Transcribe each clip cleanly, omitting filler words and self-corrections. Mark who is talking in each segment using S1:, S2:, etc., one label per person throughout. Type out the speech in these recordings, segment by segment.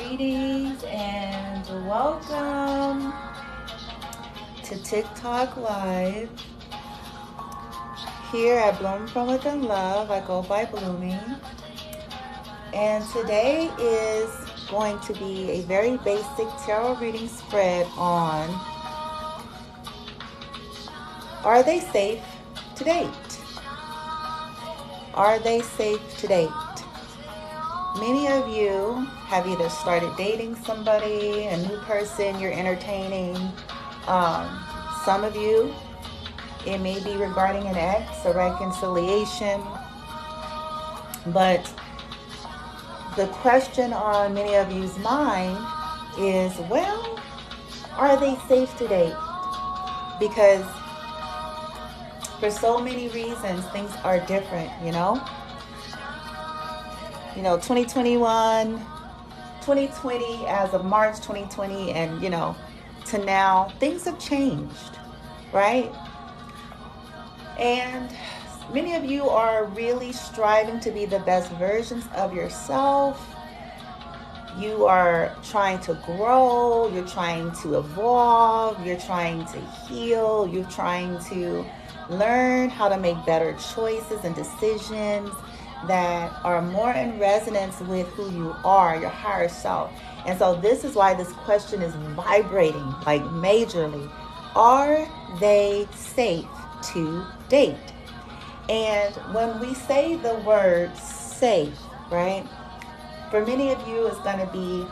S1: Greetings and welcome to TikTok Live. Here at Bloom From Within Love, I go by Blooming. And today is going to be a very basic tarot reading spread on Are they safe to date? Are they safe to date? Many of you have either started dating somebody, a new person you're entertaining. Some of you, it may be regarding an ex, a reconciliation. But the question on many of you's mind is, well, are they safe to date? Because for so many reasons, things are different, 2021, 2020, as of March 2020, and, to now, things have changed, right? And many of you are really striving to be the best versions of yourself. You are trying to grow, you're trying to evolve, you're trying to heal, you're trying to learn how to make better choices and decisions that are more in resonance with who you are, your higher self. And so this is why this question is vibrating like majorly. Are they safe to date? And when we say the word safe, right? For many of you, it's going to be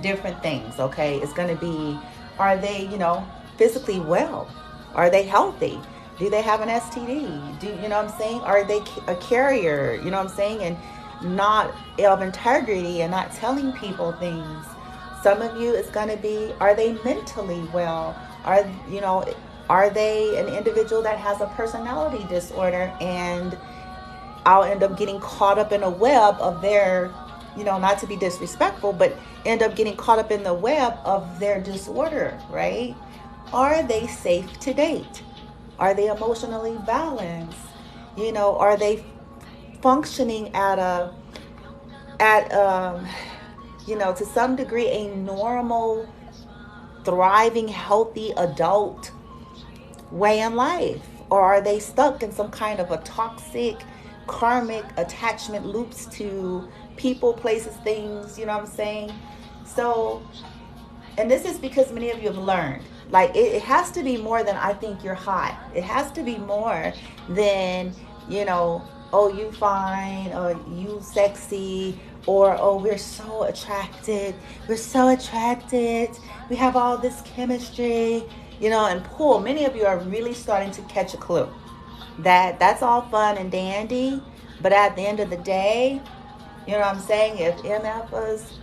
S1: different things, okay? It's going to be, are they, physically well? Are they healthy? Do they have an STD? Do you know what I'm saying? Are they a carrier? You know what I'm saying? And not of integrity and not telling people things. Some of you, it's going to be, are they mentally well? Are they an individual that has a personality disorder? And I'll end up getting caught up in a web of their, not to be disrespectful, but end up getting caught up in the web of their disorder, right? Are they safe to date? Are they emotionally balanced? Are they functioning to some degree, a normal, thriving, healthy adult way in life? Or are they stuck in some kind of a toxic, karmic attachment loops to people, places, things, you know what I'm saying? So, and this is because many of you have learned, like, it has to be more than I think you're hot. It has to be more than, oh, you fine, or you sexy, or, oh, we're so attracted. We're so attracted. We have all this chemistry, and pull. Many of you are really starting to catch a clue that that's all fun and dandy. But at the end of the day, you know what I'm saying? If MFers,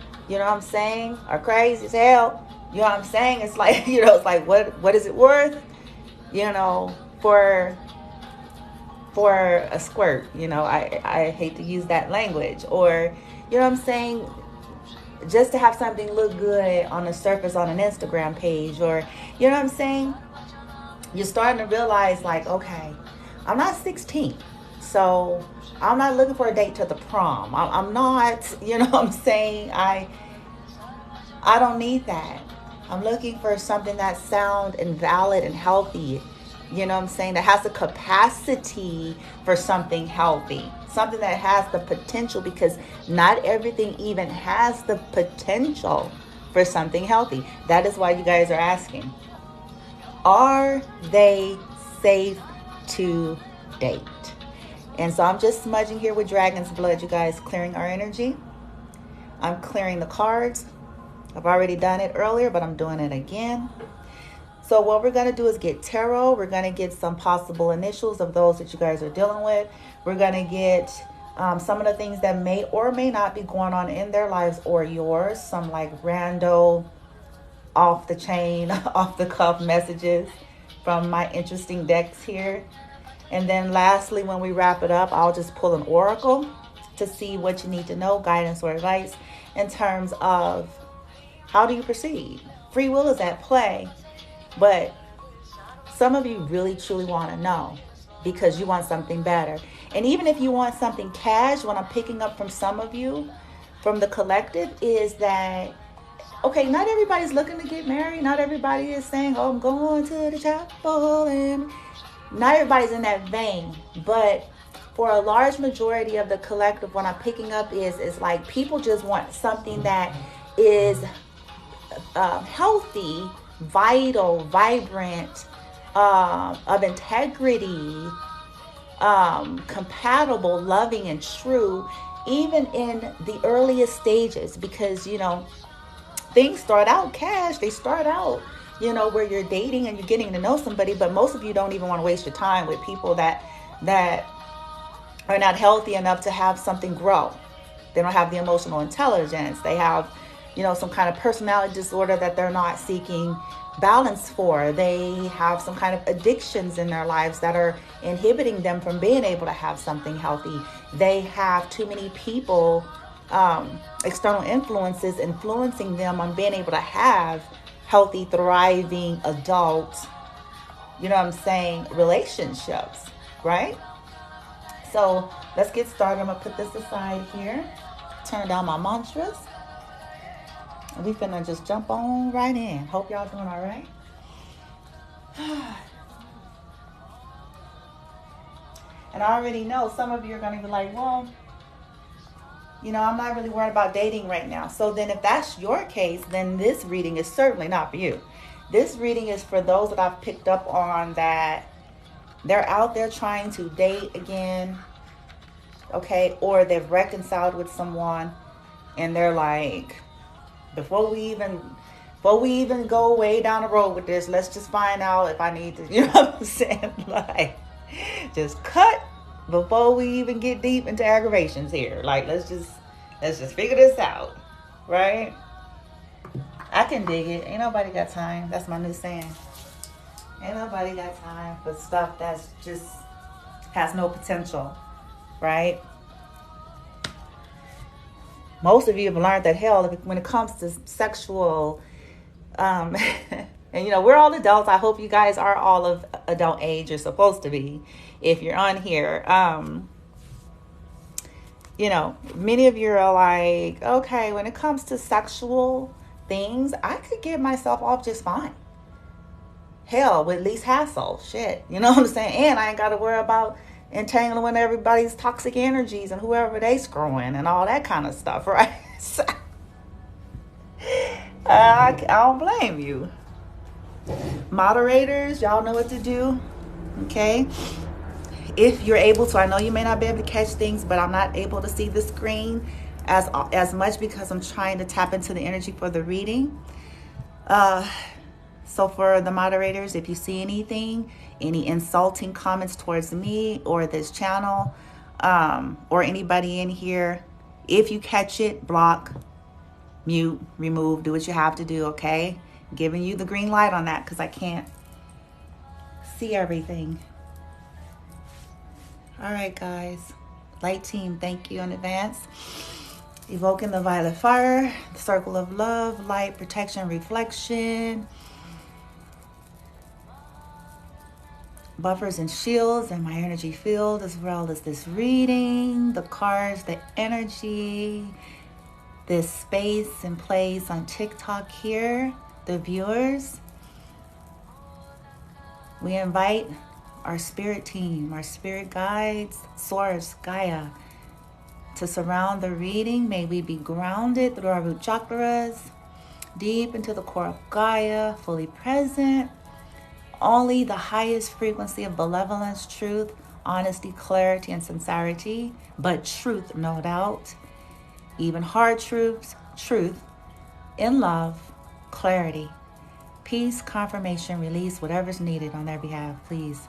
S1: are crazy as hell, you know what I'm saying? It's like, it's like, what is it worth, for a squirt? I hate to use that language. Or, you know what I'm saying? Just to have something look good on the surface on an Instagram page, or, you know what I'm saying? You're starting to realize, like, okay, I'm not 16, so I'm not looking for a date to the prom. I'm not, you know what I'm saying? I don't need that. I'm looking for something that's sound and valid and healthy. You know what I'm saying? That has the capacity for something healthy. Something that has the potential, because not everything even has the potential for something healthy. That is why you guys are asking, are they safe to date? And so I'm just smudging here with Dragon's Blood, you guys, clearing our energy. I'm clearing the cards. I've already done it earlier, but I'm doing it again. So what we're going to do is get tarot. We're going to get some possible initials of those that you guys are dealing with. We're going to get some of the things that may or may not be going on in their lives or yours. Some like rando, off the chain, off the cuff messages from my interesting decks here. And then lastly, when we wrap it up, I'll just pull an oracle to see what you need to know, guidance or advice in terms of how do you proceed. Free will is at play, but some of you really truly want to know because you want something better. And even if you want something cash, what I'm picking up from some of you, from the collective is that, okay, not everybody's looking to get married. Not everybody is saying, oh, I'm going to the chapel. And not everybody's in that vein. But for a large majority of the collective, what I'm picking up is like people just want something that is healthy, vital, vibrant, of integrity, compatible, loving, and true, even in the earliest stages. Because, things start out cash. They start out, where you're dating and you're getting to know somebody, but most of you don't even want to waste your time with people that are not healthy enough to have something grow. They don't have the emotional intelligence. They have, some kind of personality disorder that they're not seeking balance for. They have some kind of addictions in their lives that are inhibiting them from being able to have something healthy. They have too many people, external influences influencing them on being able to have healthy, thriving adult, relationships, right? So let's get started. I'm going to put this aside here, turn down my mantras, and we finna just jump on right in. Hope y'all doing all right. And I already know some of you are going to be like, well, I'm not really worried about dating right now. So then if that's your case, then this reading is certainly not for you. This reading is for those that I've picked up on that they're out there trying to date again, okay? Or they've reconciled with someone and they're like, before we even go way down the road with this, let's just find out if I need to, you know what I'm saying? Like, just cut before we even get deep into aggravations here. Like, let's just figure this out, right? I can dig it. Ain't nobody got time. That's my new saying. Ain't nobody got time for stuff that's just has no potential, right? Most of you have learned that hell when it comes to sexual, and we're all adults. I hope you guys are all of adult age. You're supposed to be if you're on here. Many of you are like, okay, when it comes to sexual things, I could get myself off just fine. Hell, with least hassle. Shit. You know what I'm saying? And I ain't got to worry about entangling everybody's toxic energies and whoever they screwing and all that kind of stuff, right? So, I don't blame you. Moderators, y'all know what to do, okay? If you're able to, I know you may not be able to catch things, but I'm not able to see the screen as much because I'm trying to tap into the energy for the reading. So for the moderators, if you see anything, any insulting comments towards me or this channel, or anybody in here, if you catch it, block, mute, remove, do what you have to do, okay? Giving you the green light on that because I can't see everything. All right, guys. Light team, thank you in advance. Evoking the violet fire, the circle of love, light, protection, reflection, buffers and shields in my energy field, as well as this reading, the cards, the energy, this space and place on TikTok here, the viewers. We invite our spirit team, our spirit guides, Source, Gaia, to surround the reading. May we be grounded through our root chakras, deep into the core of Gaia, fully present. Only the highest frequency of benevolence, truth, honesty, clarity, and sincerity, but truth, no doubt. Even hard truths, truth, in love, clarity, peace, confirmation, release, whatever's needed on their behalf, please.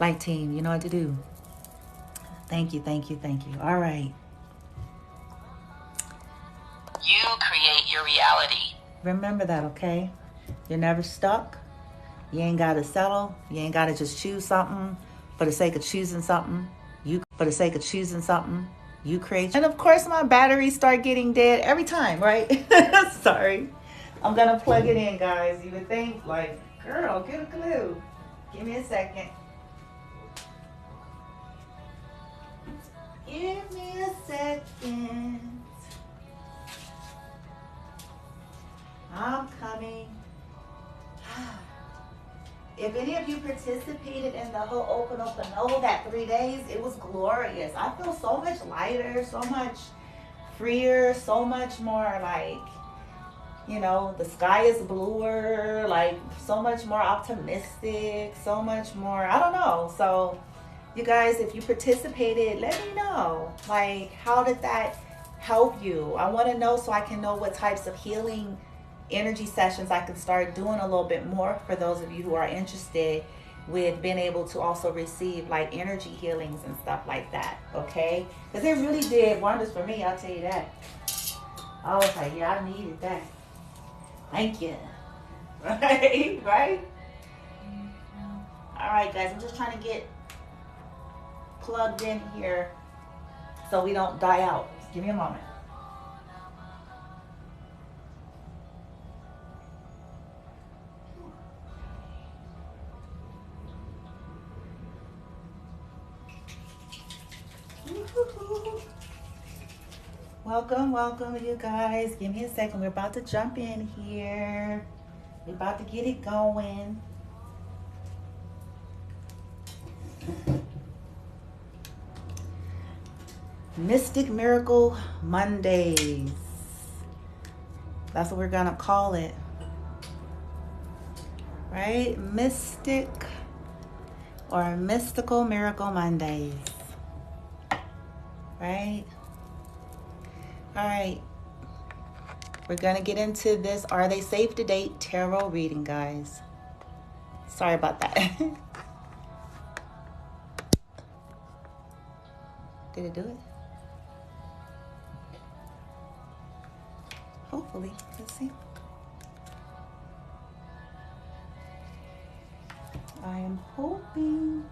S1: Light team, you know what to do. Thank you, thank you, thank you. All right.
S2: You create your reality.
S1: Remember that, okay? You're never stuck. You ain't got to settle. You ain't got to just choose something for the sake of choosing something. You create. And of course, my batteries start getting dead every time, right? Sorry. I'm going to plug it in, guys. You would think, like, girl, get a clue. Give me a second. Give me a second. participated in the whole Ho'oponopono that 3 days, it was glorious. I feel so much lighter, so much freer, so much more like, you know, the sky is bluer, like so much more optimistic, so much more, I don't know. So you guys, if you participated, let me know. Like, how did that help you? I want to know so I can know what types of healing energy sessions I can start doing a little bit more for those of you who are interested with being able to also receive like energy healings and stuff like that, okay? Because it really did wonders for me, I'll tell you that. I was like, yeah, I needed that. Thank you. Right? Right? All right, guys, I'm just trying to get plugged in here so we don't die out. Just give me a moment. Welcome, you guys. Give me a second. We're about to jump in here. We're about to get it going. Mystic Miracle Mondays. That's what we're going to call it. Right? Mystic or Mystical Miracle Mondays. Right? All right. We're going to get into this Are They Safe to Date tarot reading, guys. Sorry about that. Did it do it? Hopefully. Let's see. I am hoping.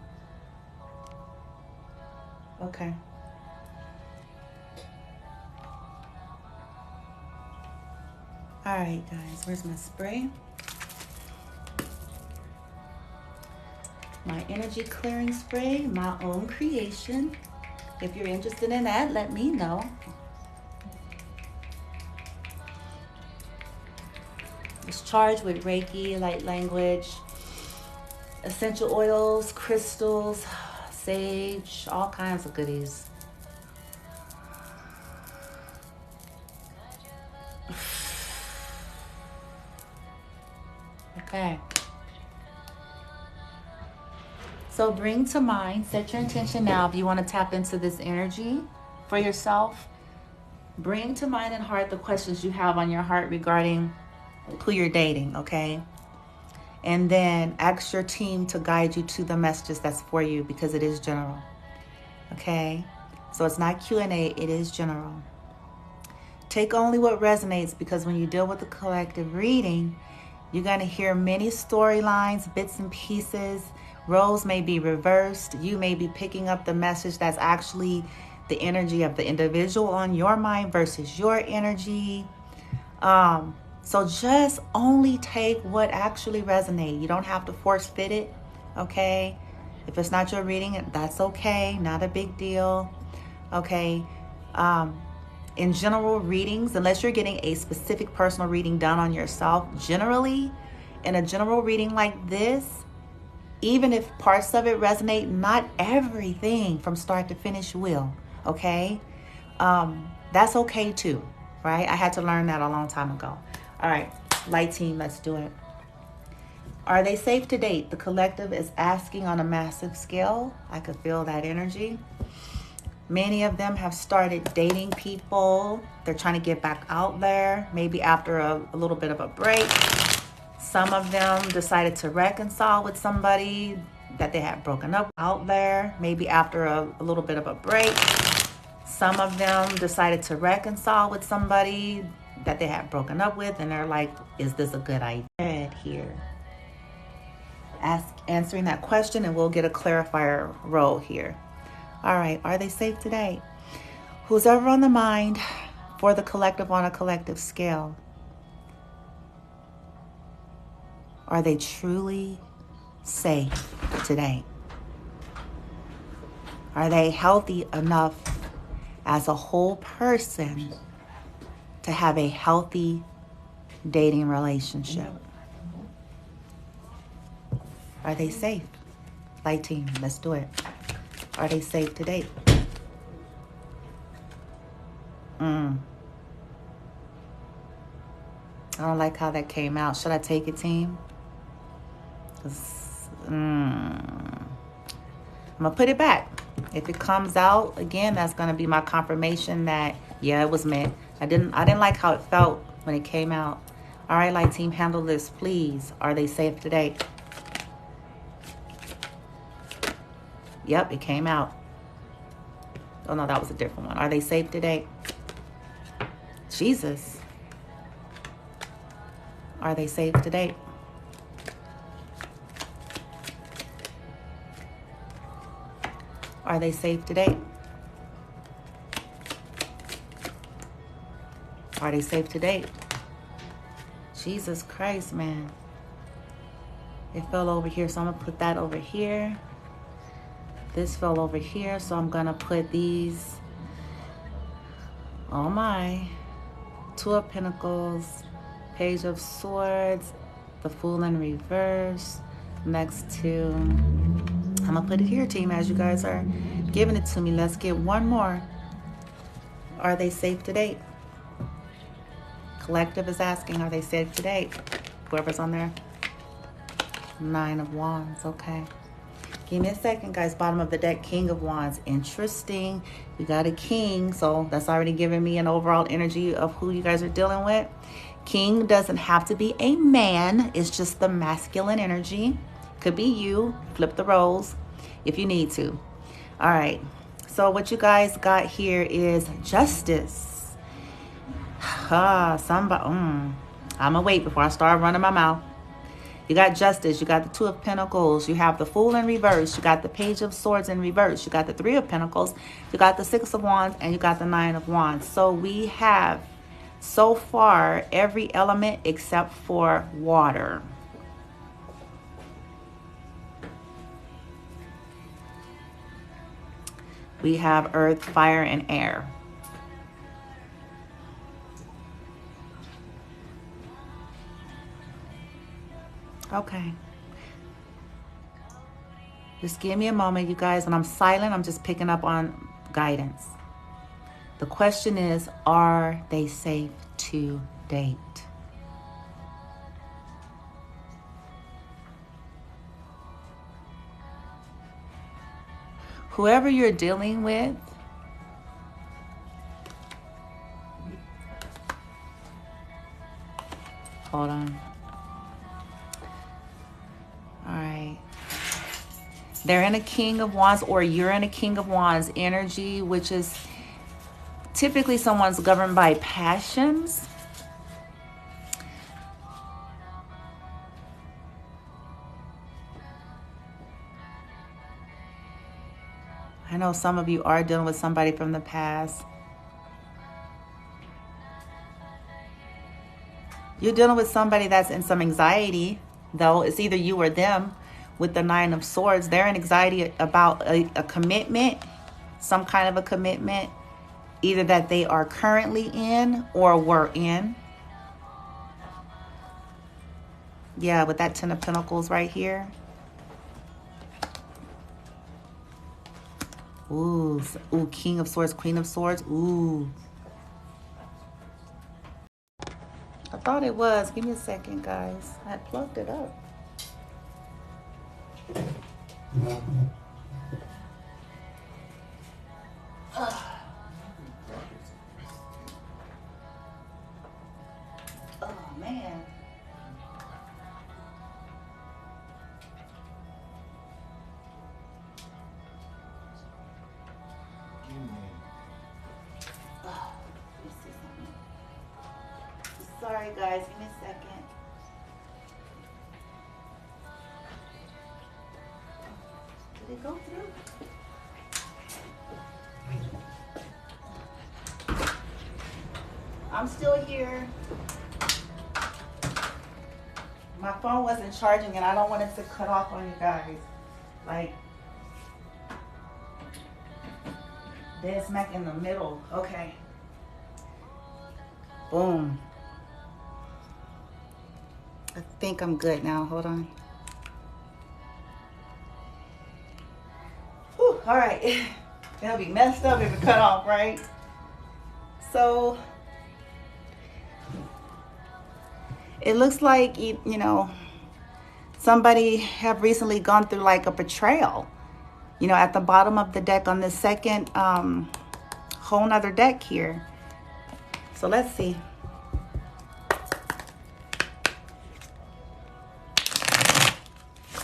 S1: Okay. All right, guys. Where's my spray? My energy clearing spray, my own creation. If you're interested in that, let me know. It's charged with Reiki, light language, essential oils, crystals, sage, all kinds of goodies. Okay. So bring to mind, set your intention now if you want to tap into this energy for yourself. Bring to mind and heart the questions you have on your heart regarding who you're dating, okay? And then ask your team to guide you to the messages that's for you because it is general, okay? So it's not Q&A, it is general. Take only what resonates because when you deal with the collective reading, you're going to hear many storylines, bits and pieces. Roles may be reversed. You may be picking up the message that's actually the energy of the individual on your mind versus your energy. So just only take what actually resonates. You don't have to force fit it, okay? If it's not your reading, that's okay. Not a big deal, okay? In general readings, unless you're getting a specific personal reading done on yourself, generally, in a general reading like this, even if parts of it resonate, not everything from start to finish will, okay? That's okay too, right? I had to learn that a long time ago. All right, light team, let's do it. Are they safe to date? The collective is asking on a massive scale. I could feel that energy. Many of them have started dating people. They're trying to get back out there, maybe after a little bit of a break. Some of them decided to reconcile with somebody that they had broken up out there, maybe after a little bit of a break. Some of them decided to reconcile with somebody that they had broken up with, and they're like, is this a good idea here? Answering that question, and we'll get a clarifier role here. All right, are they safe today? Who's ever on the mind for the collective on a collective scale? Are they truly safe today? Are they healthy enough as a whole person to have a healthy dating relationship? Are they safe? Light team, let's do it. Are they safe to date? I don't like how that came out. Should I take it, team? I'm gonna put it back. If it comes out again, that's gonna be my confirmation that yeah, it was meant. I didn't like how it felt when it came out. All right, light team, handle this, please. Are they safe today? Yep, it came out. Oh no, that was a different one. Are they safe today? Jesus. Are they safe today? Are they safe today? Are they safe today? Jesus Christ, man. It fell over here, so I'm going to put that over here. This fell over here, so I'm going to put these. Oh my. Two of Pentacles, Page of Swords, the Fool in reverse, next to... I'm going to put it here, team, as you guys are giving it to me. Let's get one more. Are they safe to date? Collective is asking, are they safe to date? Whoever's on there. 9 of Wands, okay. Give me a second, guys. Bottom of the deck, King of Wands. Interesting. We got a king, so that's already giving me an overall energy of who you guys are dealing with. King doesn't have to be a man. It's just the masculine energy. Could be you. Flip the roles if you need to. All right. So what you guys got here is justice. Somebody. I'm gonna wait before I start running my mouth. You got justice. You got the Two of Pentacles. You have the Fool in reverse. You got the Page of Swords in reverse. You got the Three of Pentacles. You got the Six of Wands, and you got the Nine of Wands. So we have so far every element except for water. We have earth, fire, and air. Okay. Just give me a moment, you guys. When I'm silent, I'm just picking up on guidance. The question is, are they safe to date? Whoever you're dealing with, hold on. All right. They're in a King of Wands, or you're in a King of Wands energy, which is typically someone's governed by passions. I know some of you are dealing with somebody from the past. You're dealing with somebody that's in some anxiety, though. It's either you or them. With the Nine of Swords, they're in anxiety about a commitment, some kind of a commitment, either that they are currently in or were in. Yeah, with that Ten of Pentacles right here. Ooh, King of Swords, Queen of Swords. Ooh. I thought it was. Give me a second, guys. I had plugged it up. Oh, man. Sorry, guys. Give me a second. Did it go through? I'm still here. My phone wasn't charging, and I don't want it to cut off on you guys. Like, dead smack in the middle. Okay. Boom. I think I'm good now. Hold on. All right. It'll be messed up if it cut off, right? So it looks like, you know, somebody have recently gone through like a betrayal. You know, at the bottom of the deck on this second whole nother deck here. So let's see.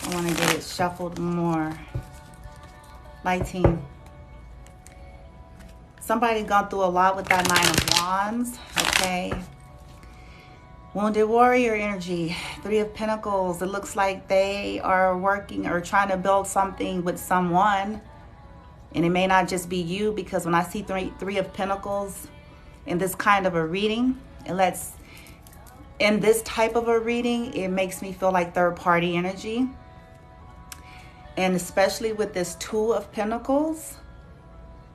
S1: I want to get it shuffled more. Lighting. Somebody gone through a lot with that Nine of Wands. Okay. Wounded warrior energy. Three of Pentacles. It looks like they are working or trying to build something with someone. And it may not just be you, because when I see three of Pentacles in this kind of a reading, in this type of a reading, it makes me feel like third party energy. And especially with this Two of Pentacles,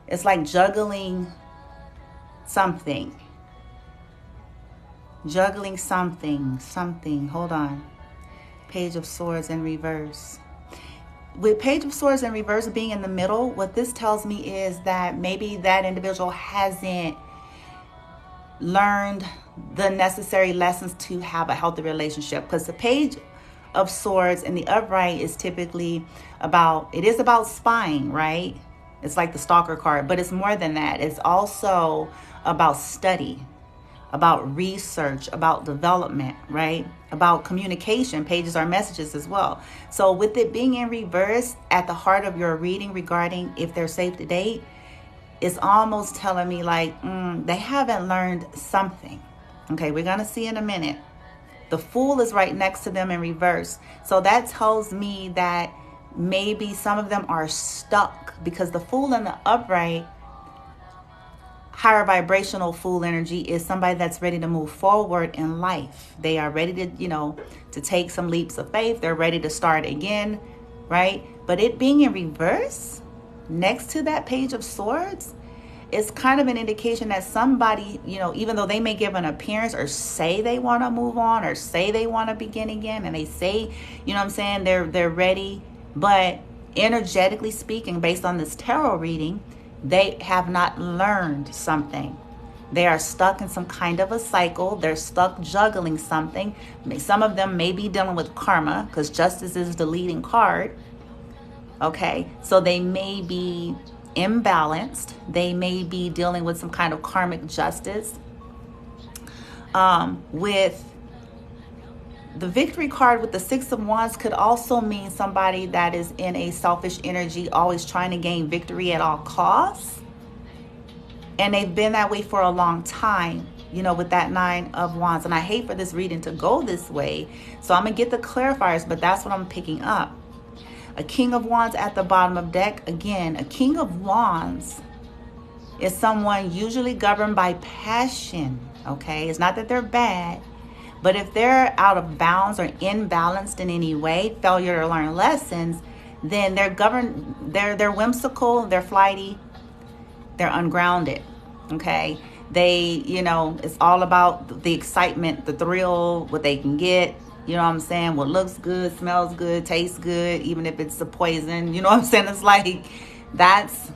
S1: it's like juggling something. Juggling something. Hold on. Page of Swords in reverse. With Page of Swords in reverse being in the middle, what this tells me is that maybe that individual hasn't learned the necessary lessons to have a healthy relationship. Because the Page of Swords in the upright is typically about spying, right? It's like the stalker card, but it's more than that. It's also about study, about research, about development, right? About communication. Pages are messages as well. So with it being in reverse at the heart of your reading regarding if they're safe to date, it's almost telling me like they haven't learned something. Okay, we're going to see in a minute. The Fool is right next to them in reverse. So that tells me that maybe some of them are stuck, because the Fool in the upright, higher vibrational Fool energy, is somebody that's ready to move forward in life. They are ready to, to take some leaps of faith. They're ready to start again, right? But it being in reverse next to that Page of Swords, it's kind of an indication that somebody, even though they may give an appearance or say they want to move on or say they want to begin again, and they say, they're ready, but energetically speaking, based on this tarot reading, they have not learned something. They are stuck in some kind of a cycle. They're stuck juggling something. Some of them may be dealing with karma, because Justice is the leading card. Okay, so they may be imbalanced. They may be dealing with some kind of karmic justice. With the Victory card with the Six of Wands could also mean somebody that is in a selfish energy, always trying to gain victory at all costs. And they've been that way for a long time, with that Nine of Wands. And I hate for this reading to go this way, so I'm going to get the clarifiers, but that's what I'm picking up. A King of Wands at the bottom of deck. Again, a King of Wands is someone usually governed by passion, okay? It's not that they're bad, but if they're out of bounds or imbalanced in any way, failure to learn lessons, then they're governed, they're whimsical, they're flighty, they're ungrounded, okay? They, it's all about the excitement, the thrill, what they can get. You know what I'm saying? What looks good, smells good, tastes good, even if it's a poison. You know what I'm saying? It's like, that's,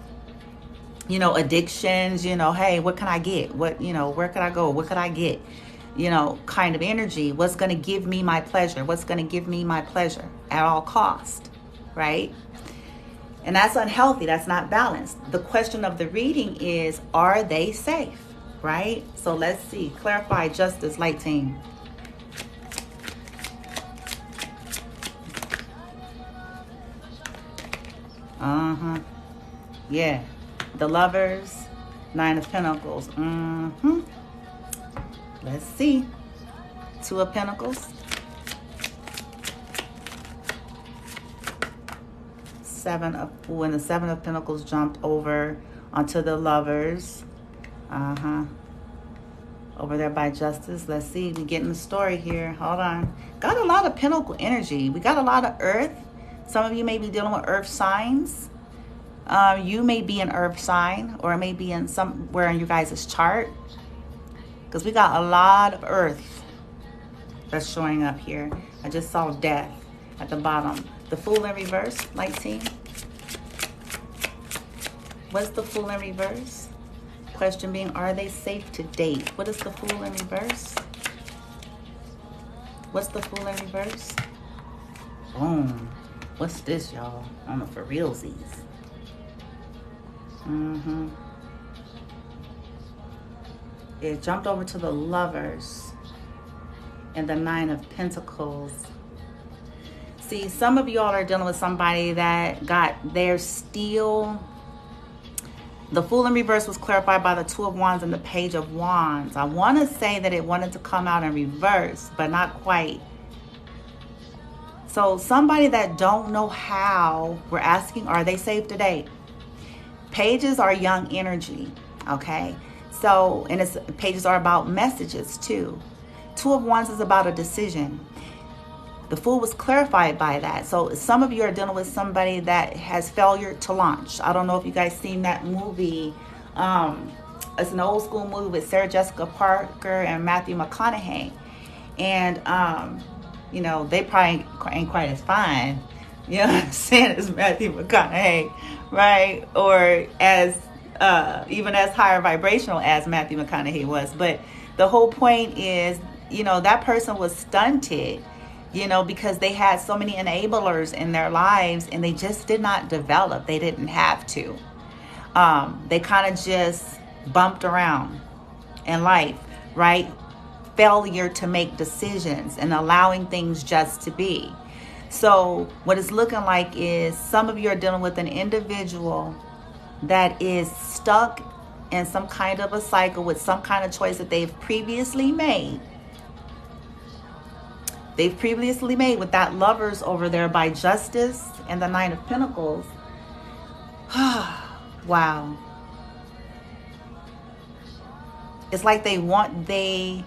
S1: addictions, hey, what can I get? What, where could I go? What could I get? Kind of energy. What's going to give me my pleasure? What's going to give me my pleasure at all cost, right? And that's unhealthy. That's not balanced. The question of the reading is, are they safe, right? So let's see. Clarify, Justice, light team. Yeah. The Lovers, Nine of Pentacles. Let's see. Two of Pentacles. When the Seven of Pentacles jumped over onto the Lovers. Over there by Justice. Let's see. We getting the story here. Hold on. Got a lot of Pentacle energy. We got a lot of Earth. Some of you may be dealing with Earth signs. You may be an Earth sign, or it may be in somewhere in you guys' chart, because we got a lot of Earth that's showing up here. I just saw Death at the bottom. The Fool in reverse, light team. What's the Fool in reverse? Question being, are they safe to date? What is the Fool in reverse? What's the Fool in reverse? Boom. What's this, y'all? On the for realsies. It jumped over to the Lovers and the Nine of Pentacles. See, some of y'all are dealing with somebody that got their steel. The Fool in reverse was clarified by the Two of Wands and the Page of Wands. I want to say that it wanted to come out in reverse, but not quite. So somebody that don't know how, we're asking, are they safe to date? Pages are young energy, okay? So, and pages are about messages too. Two of Wands is about a decision. The Fool was clarified by that. So some of you are dealing with somebody that has failure to launch. I don't know if you guys seen that movie. It's an old school movie with Sarah Jessica Parker and Matthew McConaughey. And, you know, they probably ain't quite as fine, you know what I'm saying, as Matthew McConaughey, right? Or as, even as higher vibrational as Matthew McConaughey was. But the whole point is, you know, that person was stunted, you know, because they had so many enablers in their lives and they just did not develop. They didn't have to. They kind of just bumped around in life, right? Failure to make decisions and allowing things just to be. So what it's looking like is some of you are dealing with an individual that is stuck in some kind of a cycle with some kind of choice that they've previously made. They've previously made with that Lovers over there by Justice and the Nine of Pentacles. Wow. It's like they want to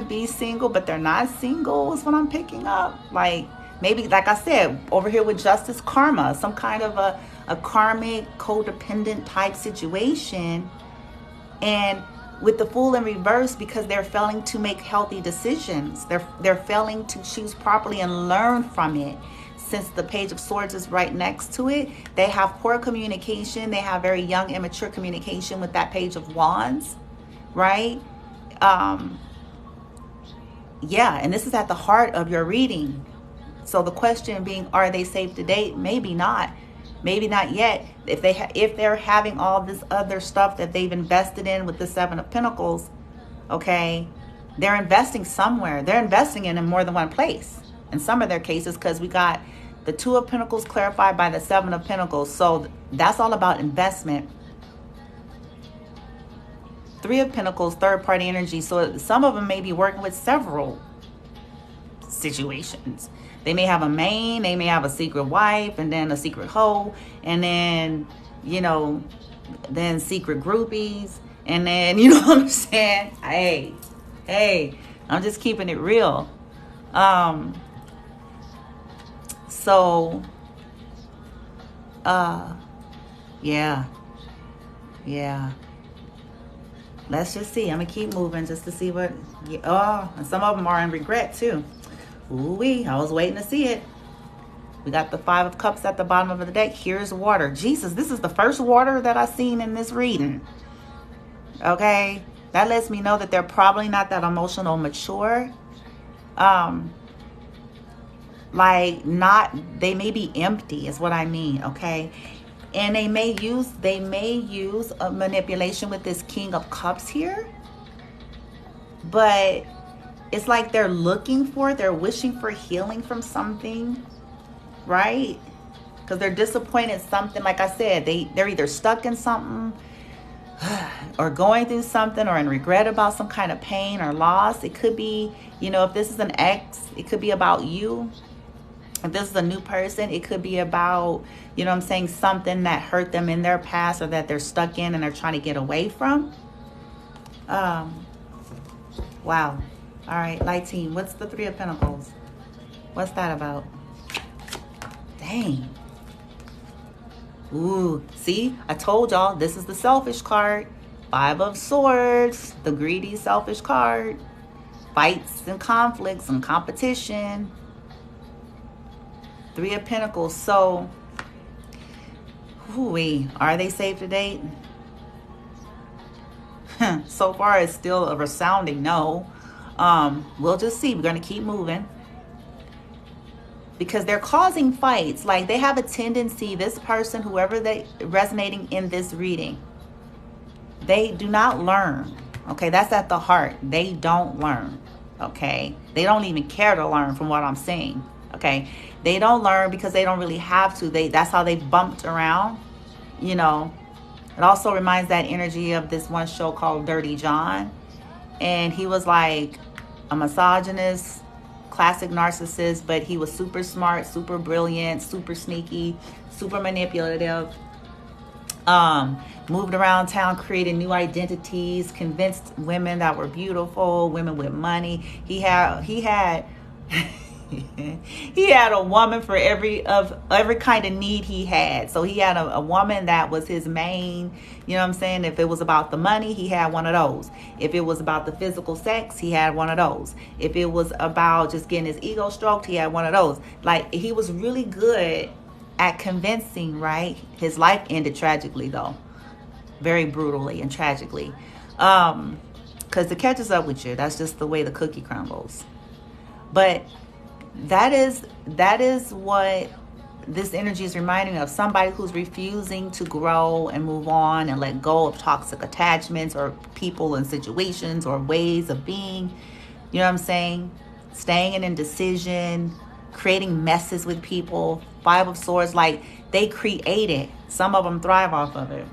S1: be single, but they're not single is what I'm picking up. Like maybe, like I said, over here with Justice, karma, some kind of a karmic codependent type situation. And with the Fool in reverse, because they're failing to make healthy decisions. They're failing to choose properly and learn from it. Since the Page of Swords is right next to it, they have poor communication. They have very young, immature communication with that Page of Wands, right? Yeah, and this is at the heart of your reading. So the question being, are they safe to date? Maybe not. Maybe not yet. If they're having all this other stuff that they've invested in with the Seven of Pentacles, okay, they're investing somewhere. They're investing in more than one place in some of their cases, because we got the Two of Pentacles clarified by the Seven of Pentacles. So that's all about investment. Three of Pentacles, third party energy. So some of them may be working with several situations. They may have a main, they may have a secret wife, and then a secret hoe, and then, you know, then secret groupies, and then, you know what I'm saying? Hey, I'm just keeping it real. Yeah. Let's just see. I'm gonna keep moving just to see what. And some of them are in regret too. Ooh-wee, I was waiting to see it. We got the Five of Cups at the bottom of the deck. Here's water. Jesus, this is the first water that I've seen in this reading. Okay, that lets me know that they're probably not that emotional mature. They may be empty is what I mean, okay? And they may use a manipulation with this King of Cups here. But it's like they're wishing for healing from something, right? Because they're disappointed in something. Like I said, they're either stuck in something or going through something or in regret about some kind of pain or loss. It could be, you know, if this is an ex, it could be about you. If this is a new person, it could be about, you know what I'm saying, something that hurt them in their past or that they're stuck in and they're trying to get away from. Wow. All right, light team, what's the Three of Pentacles? What's that about? Dang. Ooh, see, I told y'all this is the selfish card. Five of Swords, the greedy, selfish card. Fights and conflicts and competition. Three of Pentacles. So, Ooh-wee. Are they safe to date? So far, it's still a resounding no. We'll just see. We're going to keep moving. Because they're causing fights. Like, they have a tendency, this person, whoever they resonating in this reading, they do not learn. Okay, that's at the heart. They don't learn. Okay, they don't even care to learn, from what I'm saying. Okay, they don't learn because they don't really have to. That's how they bumped around. You know, it also reminds that energy of this one show called Dirty John, and he was like a misogynist, classic narcissist, but he was super smart, super brilliant, super sneaky, super manipulative. Moved around town, created new identities, convinced women that were beautiful, women with money. He had he had a woman for every kind of need he had. So he had a woman that was his main, you know what I'm saying? If it was about the money, he had one of those. If it was about the physical sex, he had one of those. If it was about just getting his ego stroked, he had one of those. Like, he was really good at convincing, right? His life ended tragically, though. Very brutally and tragically. Because it catches up with you. That's just the way the cookie crumbles. But that is what this energy is reminding me of. Somebody who's refusing to grow and move on and let go of toxic attachments or people and situations or ways of being. You know what I'm saying? Staying in indecision, creating messes with people. Five of Swords, like, they create it. Some of them thrive off of it.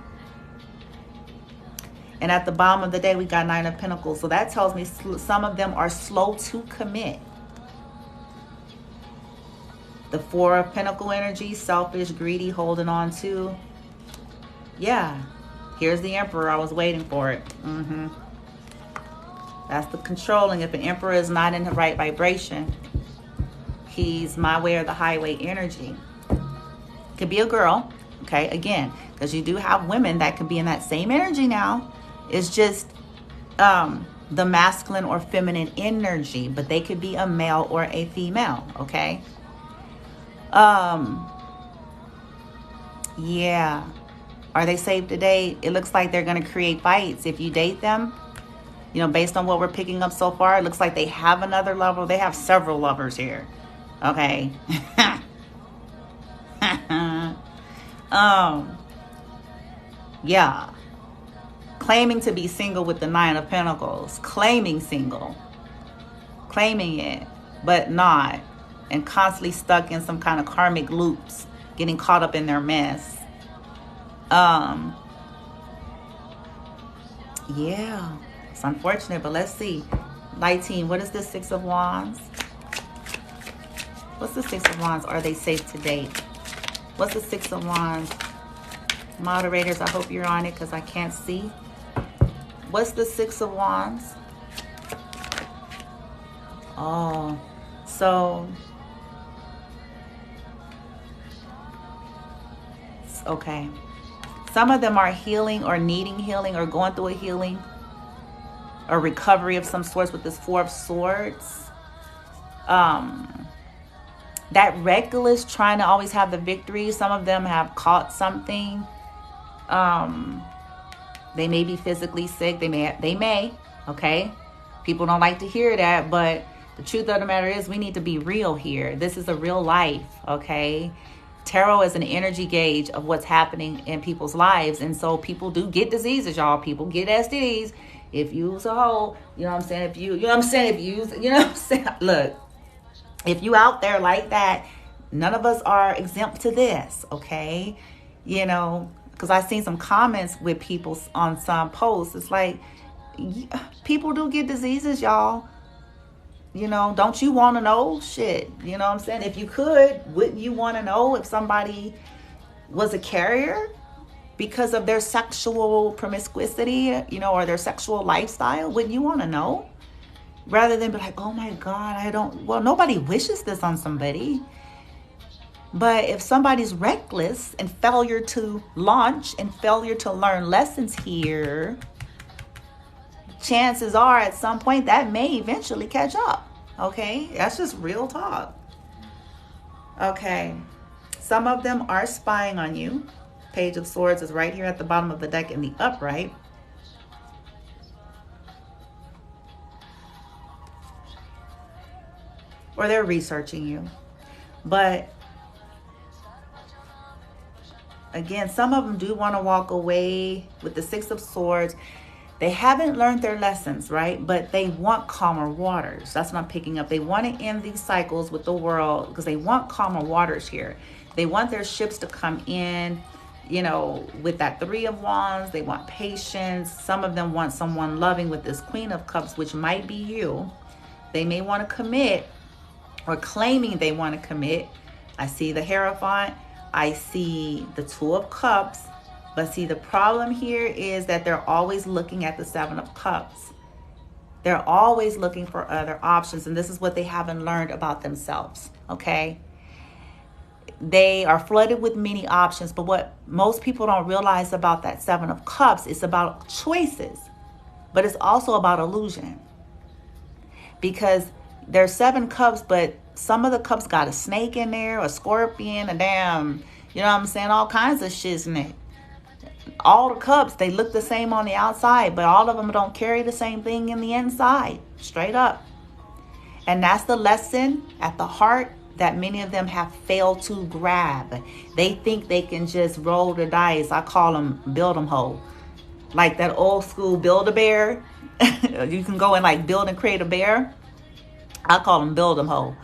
S1: And at the bottom of the day, we got Nine of Pentacles. So that tells me some of them are slow to commit. The Four of Pentacle energy, selfish, greedy, holding on to. Yeah. Here's the Emperor. I was waiting for it. That's the controlling. If an Emperor is not in the right vibration, he's my way or the highway energy. Could be a girl. Okay. Again, because you do have women that can be in that same energy now. It's just the masculine or feminine energy. But they could be a male or a female. Okay. Yeah. Are they safe to date? It looks like they're going to create fights if you date them. You know, based on what we're picking up so far, it looks like they have another lover. They have several lovers here. Okay. Yeah. Claiming to be single with the Nine of Pentacles. Claiming single. Claiming it, but not. And constantly stuck in some kind of karmic loops. Getting caught up in their mess. Yeah. It's unfortunate, but let's see. Light team, what is this Six of Wands? What's the Six of Wands? Are they safe to date? What's the Six of Wands? Moderators, I hope you're on it because I can't see. What's the Six of Wands? Oh, so... okay. Some of them are healing or needing healing or going through a healing or recovery of some sorts with this Four of Swords. That reckless, trying to always have the victory. Some of them have caught something. They may be physically sick. They may. Okay. People don't like to hear that, but the truth of the matter is we need to be real here. This is a real life. Okay. Tarot is an energy gauge of what's happening in people's lives. And so people do get diseases, y'all. People get STDs. If you use a hole, you know what I'm saying? If you know what I'm saying? Look, if you out there like that, none of us are exempt to this, okay? You know, because I've seen some comments with people on some posts. It's like, people do get diseases, y'all. You know, don't you want to know? Shit, you know what I'm saying? If you could, wouldn't you want to know if somebody was a carrier because of their sexual promiscuity, you know, or their sexual lifestyle? Wouldn't you want to know? Rather than be like, oh my God, well, nobody wishes this on somebody. But if somebody's reckless and failure to launch and failure to learn lessons here, chances are at some point that may eventually catch up. Okay, that's just real talk. Okay, some of them are spying on you. Page of Swords is right here at the bottom of the deck in the upright. Or they're researching you. But again, some of them do want to walk away with the Six of Swords. They haven't learned their lessons, right? But they want calmer waters. That's what I'm picking up. They want to end these cycles with the world because they want calmer waters here. They want their ships to come in, you know, with that Three of Wands. They want patience. Some of them want someone loving with this Queen of Cups, which might be you. They may want to commit or claiming they want to commit. I see the Hierophant. I see the Two of Cups. But see, the problem here is that they're always looking at the Seven of Cups. They're always looking for other options. And this is what they haven't learned about themselves, okay? They are flooded with many options. But what most people don't realize about that Seven of Cups is about choices. But it's also about illusion. Because there's 7 cups, but some of the cups got a snake in there, a scorpion, a damn, you know what I'm saying? All kinds of shit in it. All the cups, they look the same on the outside, but all of them don't carry the same thing in the inside. Straight up. And that's the lesson at the heart that many of them have failed to grab. They think they can just roll the dice. I call them build them hoe. Like that old school Build-A-Bear. You can go and like build and create a bear. I call them build them hoe.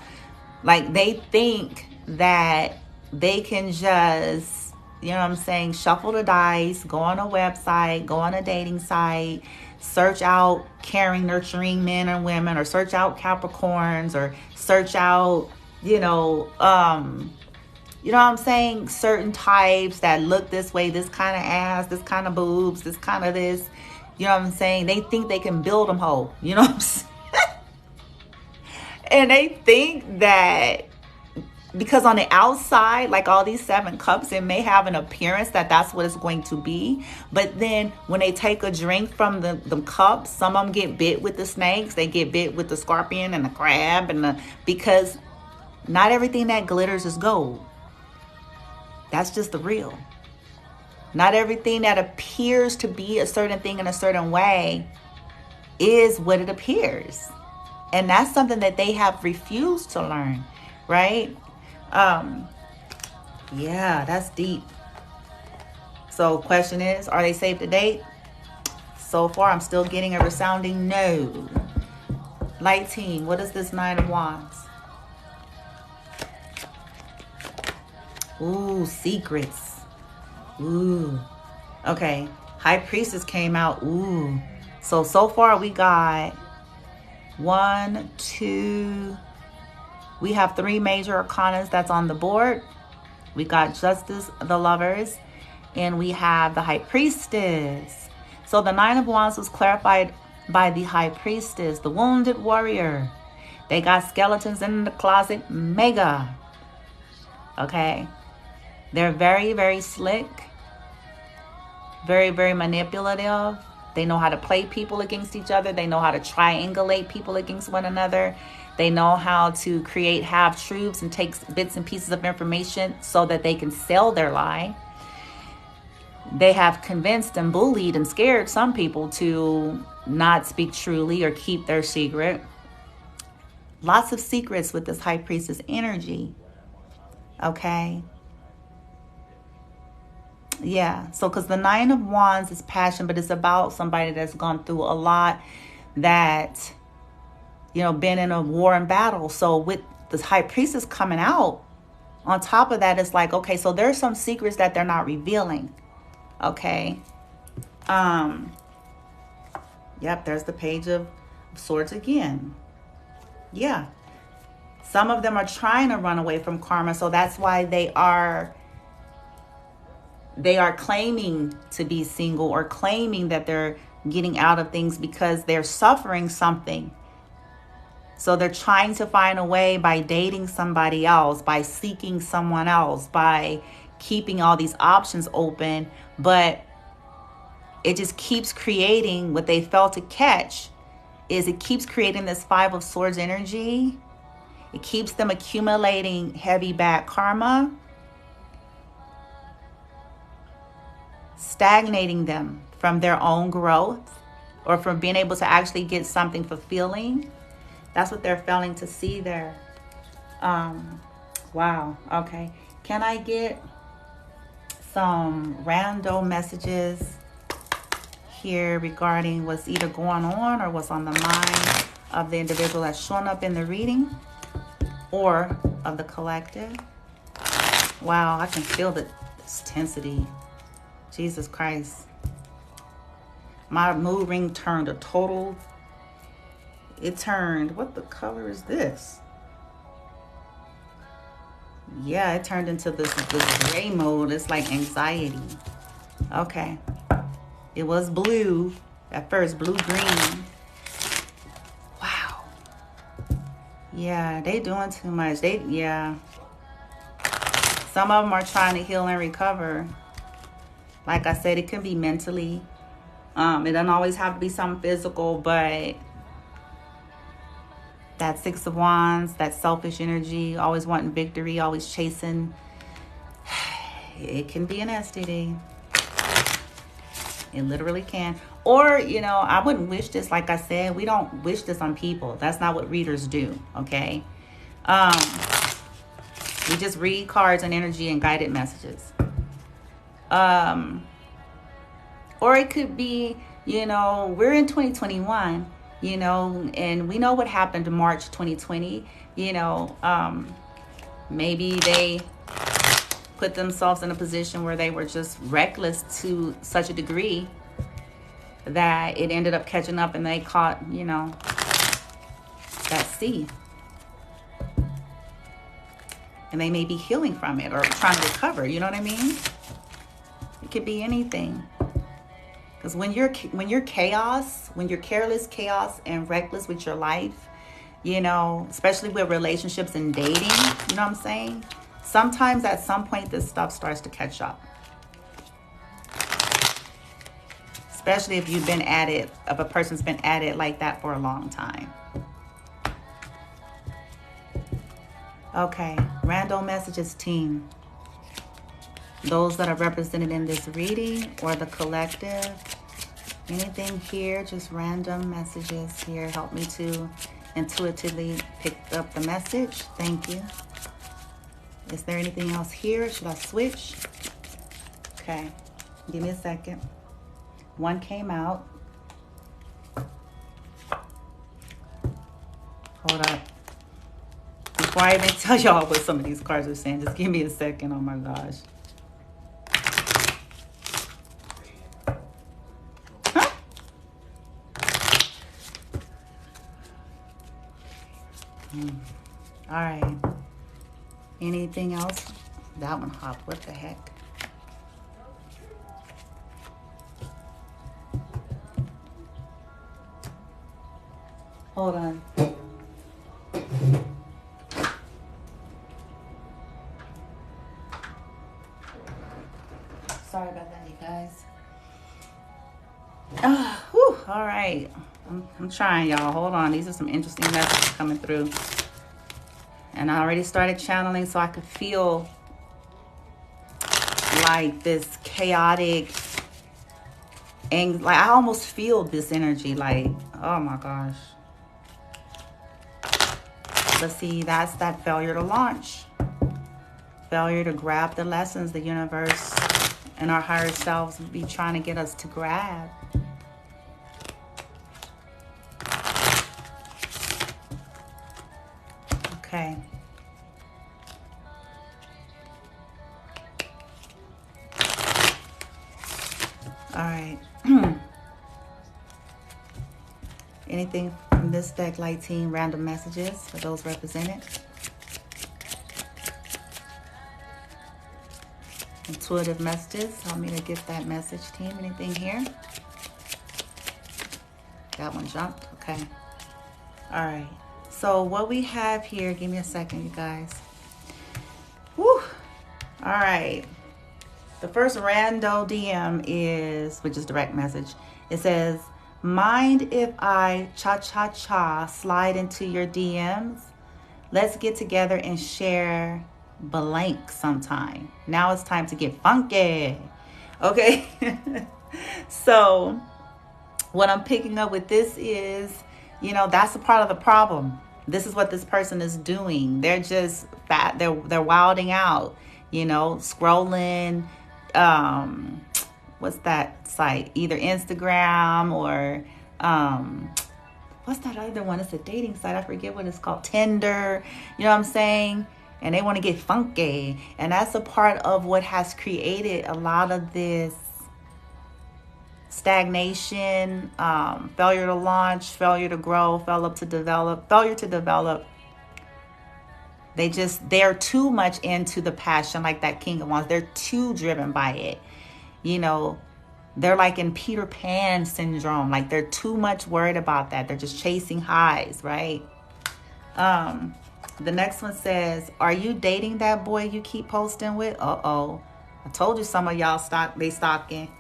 S1: Like they think that they can just, you know what I'm saying, shuffle the dice, go on a website, go on a dating site, search out caring, nurturing men and women, or search out Capricorns, or search out, you know what I'm saying, certain types that look this way, this kind of ass, this kind of boobs, this kind of this, you know what I'm saying? They think they can build them hoe, you know what I'm saying? And they think that because on the outside, like all these 7 cups, it may have an appearance that that's what it's going to be. But then when they take a drink from the cups, some of them get bit with the snakes. They get bit with the scorpion and the crab. Because not everything that glitters is gold. That's just the real. Not everything that appears to be a certain thing in a certain way is what it appears. And that's something that they have refused to learn, right? Yeah, that's deep. So question is, are they safe to date? So far, I'm still getting a resounding no. Light team, what is this Nine of Wands? Ooh, secrets. Ooh. Okay, High Priestess came out. Ooh. So far we got 1, 2. We have 3 major arcanas that's on the board. We got Justice, the Lovers, and we have the High Priestess. So the Nine of Wands was clarified by the High Priestess, the wounded warrior. They got skeletons in the closet, mega. Okay. They're very, very slick. Very, very manipulative. They know how to play people against each other. They know how to triangulate people against one another. They know how to create half-truths and take bits and pieces of information so that they can sell their lie. They have convinced and bullied and scared some people to not speak truly or keep their secret. Lots of secrets with this High Priestess energy. Okay. Yeah. So because the Nine of Wands is passion, but it's about somebody that's gone through a lot, that, you know, been in a war and battle. So with this High Priestess coming out, on top of that, it's like, okay, so there's some secrets that they're not revealing. Okay. Yep, there's the Page of Swords again. Yeah. Some of them are trying to run away from karma, so that's why they are claiming to be single or claiming that they're getting out of things because they're suffering something. So they're trying to find a way by dating somebody else, by seeking someone else, by keeping all these options open. But it just keeps creating what they failed to catch is it keeps creating this Five of Swords energy. It keeps them accumulating heavy bad karma. stagnating them from their own growth or from being able to actually get something fulfilling. That's what they're failing to see there. Wow. Okay. Can I get some random messages here regarding what's either going on or what's on the mind of the individual that's showing up in the reading or of the collective? Wow, I can feel this tensity. Jesus Christ. My mood ring turned a total. It turned, what the color is this? Yeah, it turned into this gray mode. It's like anxiety. Okay. It was blue at first, blue-green. Wow. Yeah, they doing too much. Yeah. Some of them are trying to heal and recover. Like I said, it can be mentally. It doesn't always have to be something physical, but that Six of Wands, that selfish energy, always wanting victory, always chasing. It can be an STD. It literally can. Or, you know, I wouldn't wish this. Like I said, we don't wish this on people. That's not what readers do, okay? We just read cards and energy and guided messages. Or it could be, you know, we're in 2021, you know, and we know what happened in March 2020. You know, maybe they put themselves in a position where they were just reckless to such a degree that it ended up catching up and they caught, you know, that sea. And they may be healing from it or trying to recover, you know what I mean? It could be anything. Because when you're chaos, when you're careless, chaos, and reckless with your life, you know, especially with relationships and dating, you know what I'm saying? Sometimes at some point this stuff starts to catch up. Especially if you've been at it, if a person's been at it like that for a long time. Okay, random messages team. Those that are represented in this reading or the collective. Anything here, just random messages here. Help me to intuitively pick up the message. Thank you. Is there anything else here? Should I switch? Okay, give me a second. One came out. Hold up. Before I even tell y'all what some of these cards are saying, just give me a second. Oh my gosh. Huh? All right. Anything else? That one hopped. What the heck? Hold on. Sorry about that, you guys. All right. I'm trying, y'all. Hold on. These are some interesting messages coming through. And I already started channeling so I could feel like this chaotic, and like I almost feel this energy like, oh my gosh. Let's see, that's that failure to launch. Failure to grab the lessons the universe and our higher selves would be trying to get us to grab. Okay. All right. Anything from this deck, light team, random messages for those represented? Intuitive messages. Help me to get that message, team. Anything here? That one jumped. Okay. All right. So what we have here, give me a second, you guys. Woo. All right. The first rando DM is, which is direct message. It says, mind if I cha-cha-cha slide into your DMs? Let's get together and share blank sometime. Now it's time to get funky. Okay. So what I'm picking up with this is, that's a part of the problem. This is what this person is doing. They're just fat. They're wilding out, scrolling. What's that site? Either Instagram or what's that other one? It's a dating site. I forget what it's called. Tinder. You know what I'm saying? And they want to get funky. And that's a part of what has created a lot of this stagnation, failure to launch, failure to grow, failure to develop. They're too much into the passion, like that King of Wands. They're too driven by it. They're like in Peter Pan syndrome. Like they're too much worried about that. They're just chasing highs, right? The next one says, are you dating that boy you keep posting with? I told you some of y'all stalking.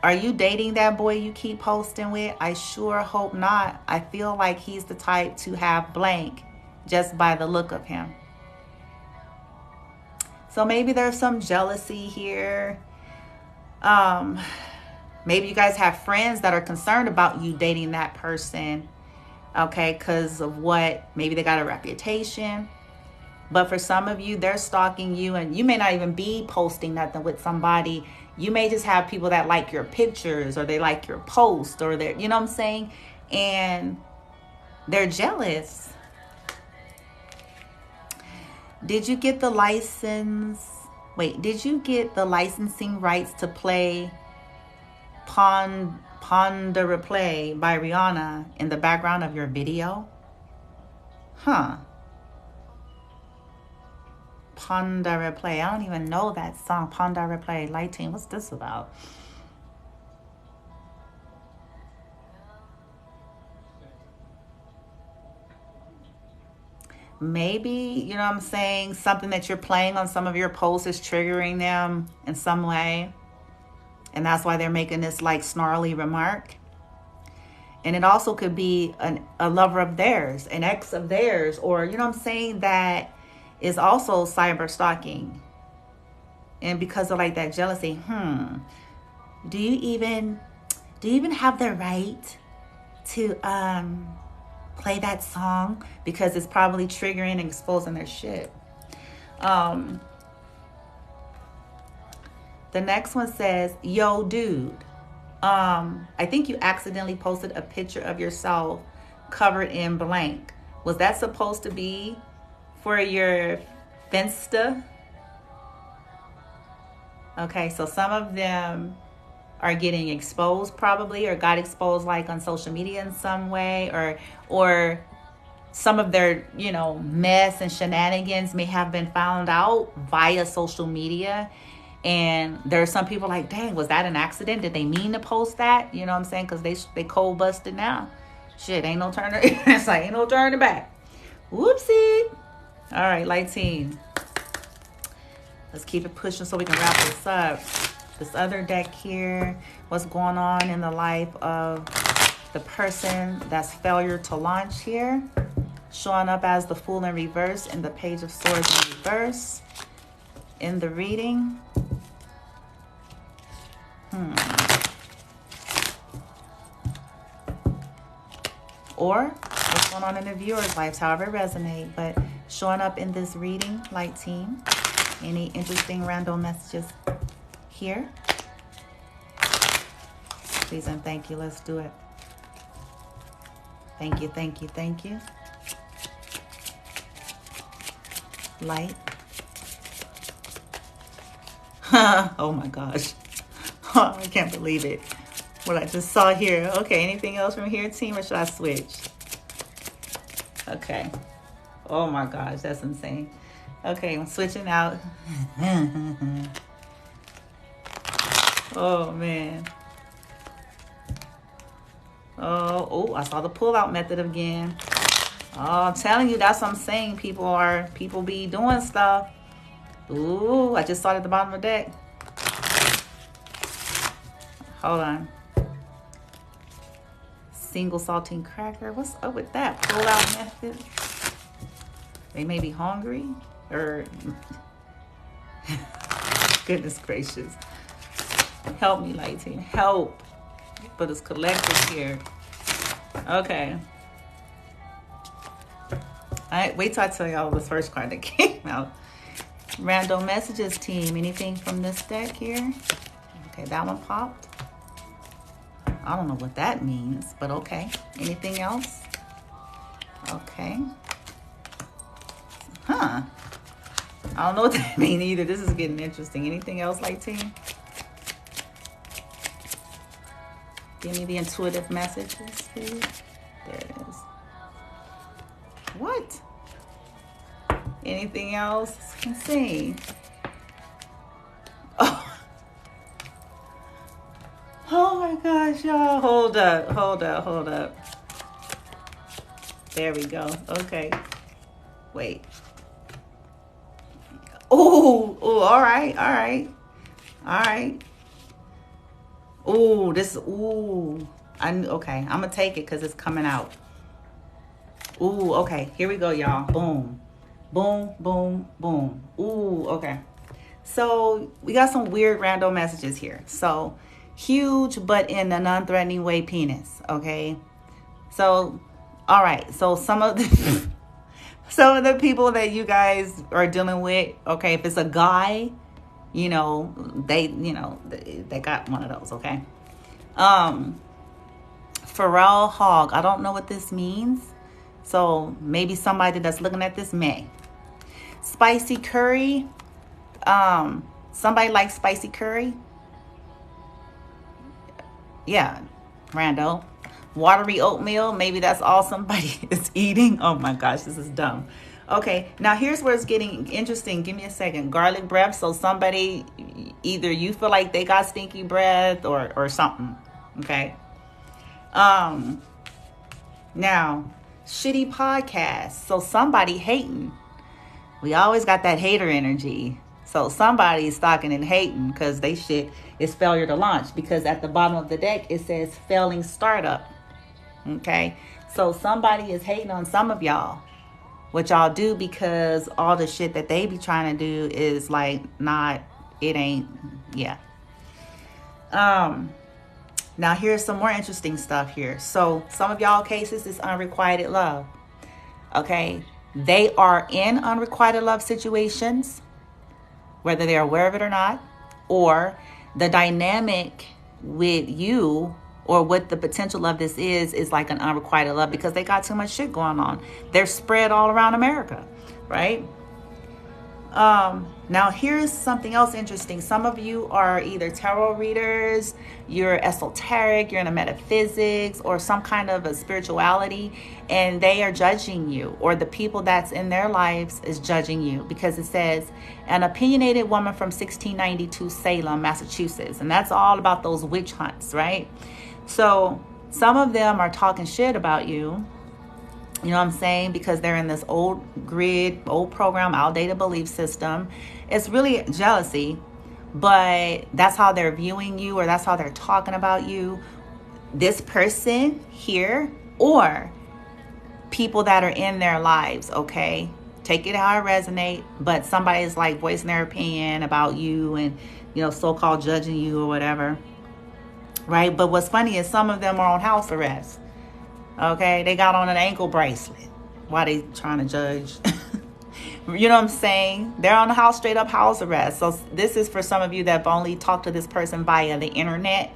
S1: Are you dating that boy you keep posting with? I sure hope not. I feel like he's the type to have blank just by the look of him. So maybe there's some jealousy here. Maybe you guys have friends that are concerned about you dating that person, okay, because of what, maybe they got a reputation. But for some of you, they're stalking you, and you may not even be posting nothing with somebody. You may just have people that like your pictures, or they like your post, or they're, you know what I'm saying? And they're jealous. Did you get the licensing rights to play Pon de Replay by Rihanna in the background of your video? Huh. Pon de Replay. I don't even know that song. Pon de Replay. Light Team. What's this about? Maybe, you know what I'm saying, something that you're playing on some of your posts is triggering them in some way. And that's why they're making this like snarly remark. And it also could be a lover of theirs, an ex of theirs, or, you know what I'm saying, that is also cyber stalking. And because of like that jealousy, do you even have the right to play that song? Because it's probably triggering and exposing their shit. The next one says, yo, dude, I think you accidentally posted a picture of yourself covered in blank. Was that supposed to be for your Finsta? Okay, so some of them are getting exposed probably, or got exposed like on social media in some way, or some of their, mess and shenanigans may have been found out via social media. And there are some people like, dang, was that an accident? Did they mean to post that? You know what I'm saying? Because they cold busted now. Shit, ain't no turning. It's like, ain't no turning back. Whoopsie. All right, light team. Let's keep it pushing so we can wrap this up. This other deck here, what's going on in the life of the person that's failure to launch here. Showing up as the Fool in reverse and the Page of Swords in reverse in the reading. Or what's going on in the viewer's lives, however it resonates. But showing up in this reading, light team. Any interesting random messages here? Please and thank you. Let's do it. Thank you, thank you, thank you. Light. Oh my gosh. I can't believe it. What I just saw here. Okay, anything else from here, team, or should I switch? Okay. Oh my gosh, that's insane. Okay, I'm switching out. Oh man. Oh, I saw the pull-out method again. Oh, I'm telling you, that's what I'm saying. People be doing stuff. Ooh, I just saw it at the bottom of the deck. Hold on. Single saltine cracker. What's up with that pull-out method? They may be hungry, or goodness gracious. Help me, light team. Help. But it's collective here. Okay. Wait till I tell y'all this first card that came out. Random messages, team. Anything from this deck here? Okay, that one popped. I don't know what that means, but okay. Anything else? Okay. Huh. I don't know what that means either. This is getting interesting. Anything else, light team? Give me the intuitive messages, please. There it is. What? Anything else? Let's see. Oh my gosh, y'all. Hold up. There we go. Okay. Wait. Oh, all right. Okay, I'm gonna take it because it's coming out. Ooh, okay, here we go, y'all. Boom. Ooh, okay. So we got some weird random messages here. So huge, but in a non-threatening way, penis. Okay. So, all right. So some of the people that you guys are dealing with, okay, if it's a guy, they got one of those. Okay. Pharrell Hog. I don't know what this means. So maybe somebody that's looking at this may. Spicy curry. Somebody likes spicy curry. Yeah, rando. Watery oatmeal. Maybe that's all somebody is eating. Oh my gosh, this is dumb. Okay, now here's where it's getting interesting. Give me a second. Garlic breath. So somebody, either you feel like they got stinky breath or something. Okay. Now, shitty podcast. So somebody hating. We always got that hater energy. So somebody's stalking and hating because they shit is failure to launch. Because at the bottom of the deck, it says failing startup. Okay. So somebody is hating on some of y'all. What y'all do because all the shit that they be trying to do is like yeah. Now here's some more interesting stuff here. So some of y'all cases is unrequited love. Okay. They are in unrequited love situations, whether they're aware of it or not, or the dynamic with you or what the potential of this is like an unrequited love because they got too much shit going on. They're spread all around America, right? Now here's something else interesting. Some of you are either tarot readers, you're esoteric, you're into metaphysics or some kind of a spirituality, and they are judging you, or the people that's in their lives is judging you because it says an opinionated woman from 1692 Salem, Massachusetts. And that's all about those witch hunts, right? So some of them are talking shit about you. You know what I'm saying? Because they're in this old grid, old program, outdated belief system. It's really jealousy, but that's how they're viewing you, or that's how they're talking about you. This person here, or people that are in their lives, okay? Take it how it resonates, but somebody is like voicing their opinion about you and, so-called judging you or whatever, right? But what's funny is some of them are on house arrest. Okay, they got on an ankle bracelet. Why they trying to judge? You know what I'm saying? They're on the straight up house arrest. So this is for some of you that have only talked to this person via the internet.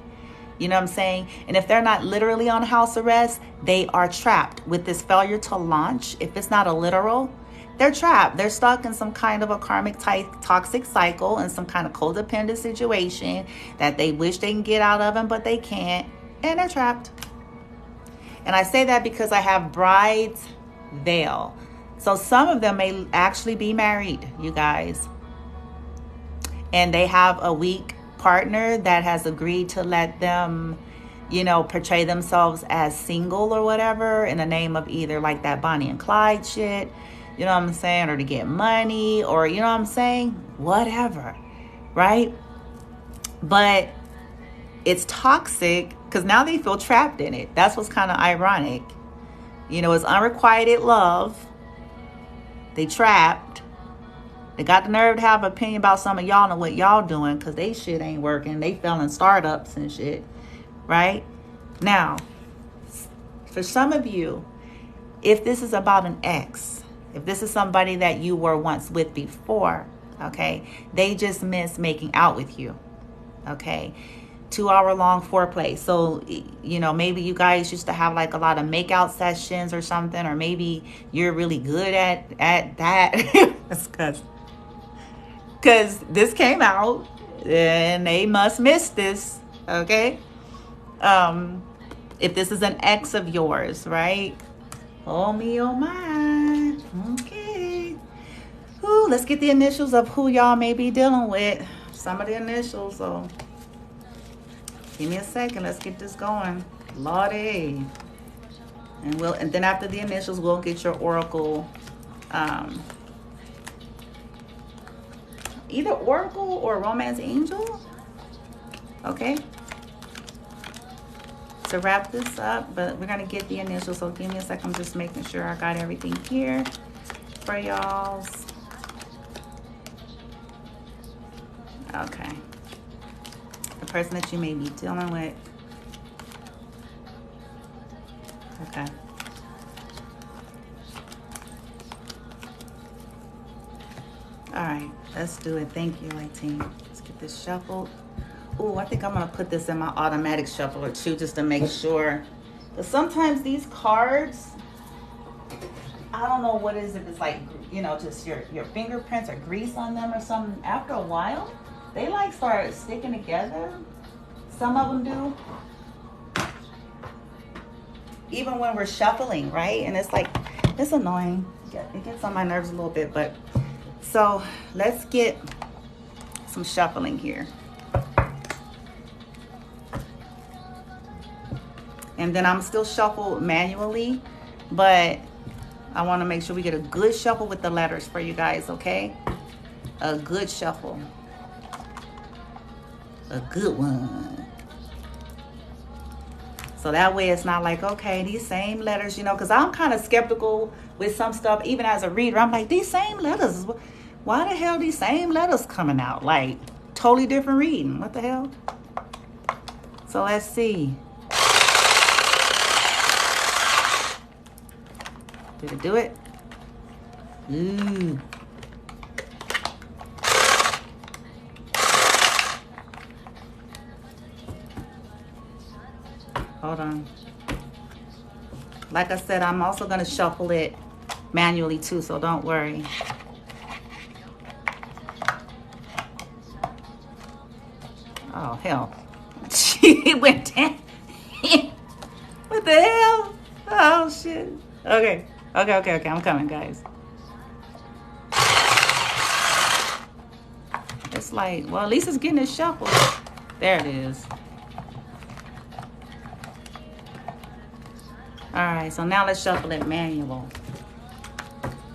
S1: You know what I'm saying? And if they're not literally on house arrest, they are trapped with this failure to launch. If it's not a literal, they're trapped. They're stuck in some kind of a karmic toxic cycle and some kind of codependent situation that they wish they can get out of them, but they can't. And they're trapped. And I say that because I have bride's veil. So some of them may actually be married, you guys. And they have a weak partner that has agreed to let them, portray themselves as single or whatever in the name of either like that Bonnie and Clyde shit, you know what I'm saying? Or to get money or, you know what I'm saying? Whatever, right? But it's toxic because now they feel trapped in it. That's what's kind of ironic. It's unrequited love. They trapped, They got the nerve to have an opinion about some of y'all and what y'all doing because they shit ain't working. They fell in startups and shit, right? Now, for some of you, if this is about an ex, if this is somebody that you were once with before, okay, they just miss making out with you, okay? 2-hour long foreplay. So, you know, maybe you guys used to have like a lot of makeout sessions or something, or maybe you're really good at that. Because this came out and they must miss this, okay? If this is an ex of yours, right? Oh me, oh my. Okay. Ooh, let's get the initials of who y'all may be dealing with. Some of the initials, so give me a second. Let's get this going. Lordy. And then after the initials, we'll get your oracle. Either oracle or romance angel. Okay. To wrap this up, but we're gonna get the initials. So give me a second. I'm just making sure I got everything here for y'all. Okay. The person that you may be dealing with. Okay. All right, let's do it. Thank you, 18. Let's get this shuffled. Oh, I think I'm gonna put this in my automatic shuffler too, just to make sure. Because sometimes these cards, I don't know what it is, if it's like, you know, just your fingerprints or grease on them or something. After a while, they like start sticking together. Some of them do. Even when we're shuffling, right? And it's like, it's annoying. It gets on my nerves a little bit, but so let's get some shuffling here. And then I'm still shuffled manually, but I want to make sure we get a good shuffle with the letters for you guys, okay? A good shuffle. A good one. So that way it's not like, okay, these same letters, you know, because I'm kind of skeptical with some stuff, even as a reader. I'm like, these same letters, why the hell these same letters coming out? Like, totally different reading. What the hell? So let's see. Did it do it? Ooh. Hold on. Like I said, I'm also going to shuffle it manually too, so don't worry. Oh, hell. She went down. What the hell? Oh, shit. Okay. Okay. I'm coming, guys. It's like, well, at least it's getting it shuffled. There it is. All right, so now let's shuffle it manual.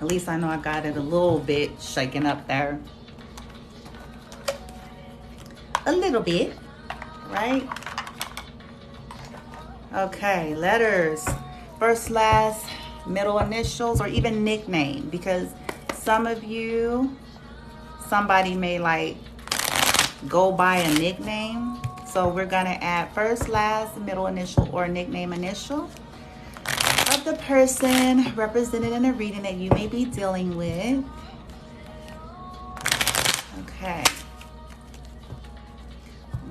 S1: At least I know I got it a little bit shaken up there. A little bit, right? Okay, letters. First, last, middle initials, or even nickname. Because some of you, somebody may like go by a nickname. So we're gonna add first, last, middle initial, or nickname initial of the person represented in a reading that you may be dealing with. Okay.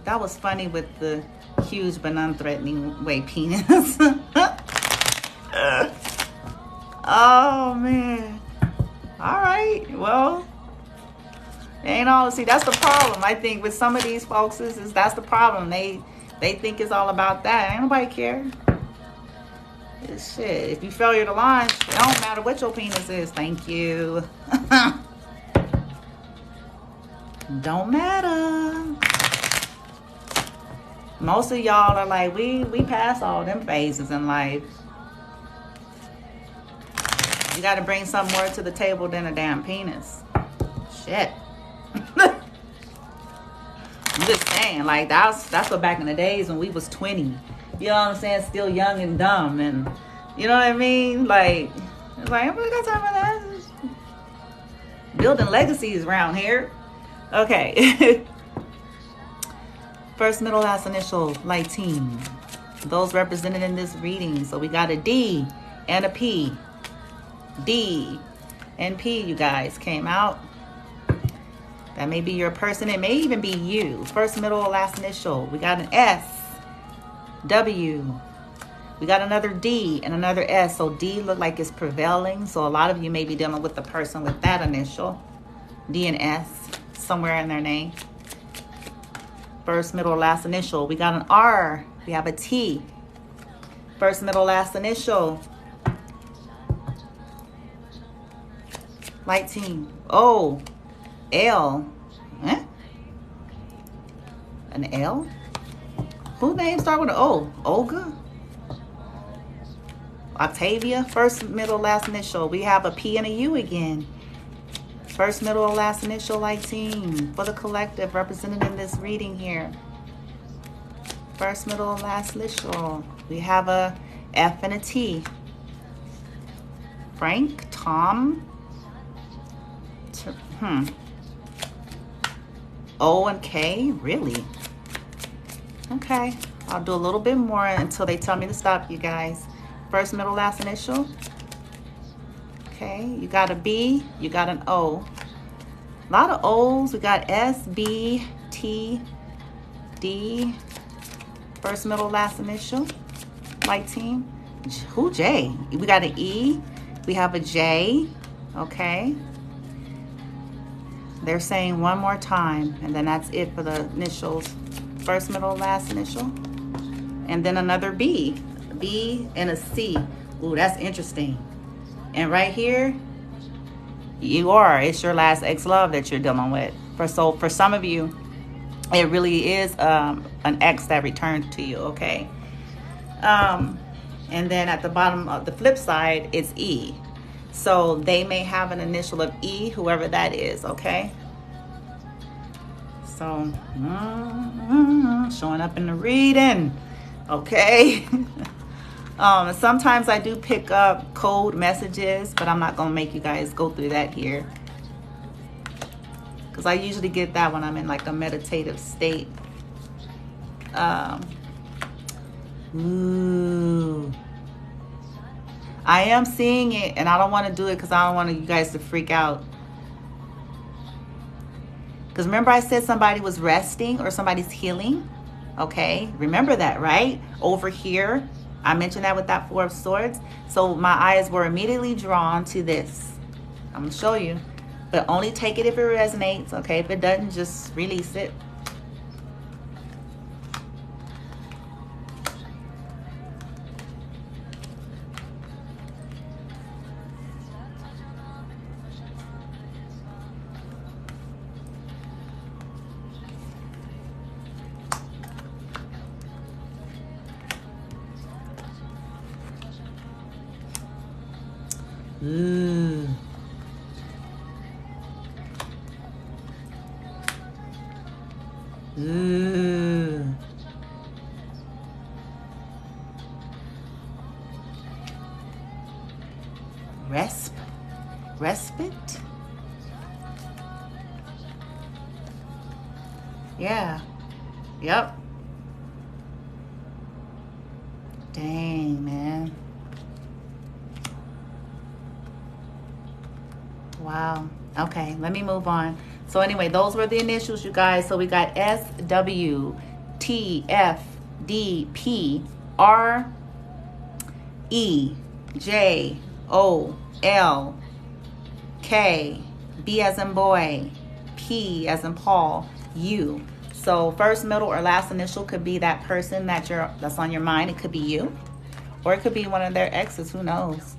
S1: That was funny with the huge but non-threatening way penis. Oh, man. All right. Well, ain't all. See, that's the problem. I think with some of these folks, is that's the problem. They think it's all about that. Ain't nobody care. Shit, if you failure to launch, it don't matter what your penis is. Thank you. Don't matter. Most of y'all are like, we pass all them phases in life. You got to bring something more to the table than a damn penis. Shit. I'm just saying, like, that's what back in the days when we was 20. You know what I'm saying? Still young and dumb, and you know what I mean? Like, it's like, I got time for that. building legacies around here. Okay. First, middle, last initial, light team. Those represented in this reading. So we got a D and a P. D and P, you guys, came out. That may be your person. It may even be you. First, middle, last initial. We got an S, W. We got another D and another S. So D look like it's prevailing. So a lot of you may be dealing with the person with that initial. D and S somewhere in their name. First, middle, last initial. We got an R. We have a T. First, middle, last initial. Light team. O. L. Eh? An L? Whose name start with an O? Olga? Octavia? First, middle, last initial. We have a P and a U again. First, middle, last initial, light team. For the collective represented in this reading here. First, middle, last initial. We have a F and a T. Frank, Tom. O and K, really? Okay, I'll do a little bit more until they tell me to stop, you guys. First, middle, last initial. Okay, you got a B, you got an O. A lot of O's. We got S, B, T, D. First, middle, last initial. Light team. Who, J? We got an E. We have a J. Okay. They're saying one more time, and then that's it for the initials. First, middle, last initial. And then another B. B and a C. Ooh, that's interesting. And right here, it's your last ex-love that you're dealing with. So for some of you, it really is an ex that returned to you, okay? And then at the bottom of the flip side, it's E. So they may have an initial of E, whoever that is, okay? So, showing up in the reading, okay? Sometimes I do pick up code messages, but I'm not going to make you guys go through that here. Because I usually get that when I'm in like a meditative state. Ooh. I am seeing it, and I don't want to do it because I don't want you guys to freak out. Because remember I said somebody was resting or somebody's healing? Okay, remember that, right? Over here, I mentioned that with that Four of Swords. So my eyes were immediately drawn to this. I'm going to show you. But only take it if it resonates, okay? If it doesn't, just release it. Ooh. Ooh. Respite? Yeah. Yep. Dang, man. Wow. Okay, let me move on. So anyway, those were the initials, you guys. So we got S, W, T, F, D, P, R, E, J, O, L, K, B as in boy, P as in Paul, U. So first, middle, or last initial could be that person that's on your mind. It could be you, or it could be one of their exes. Who knows?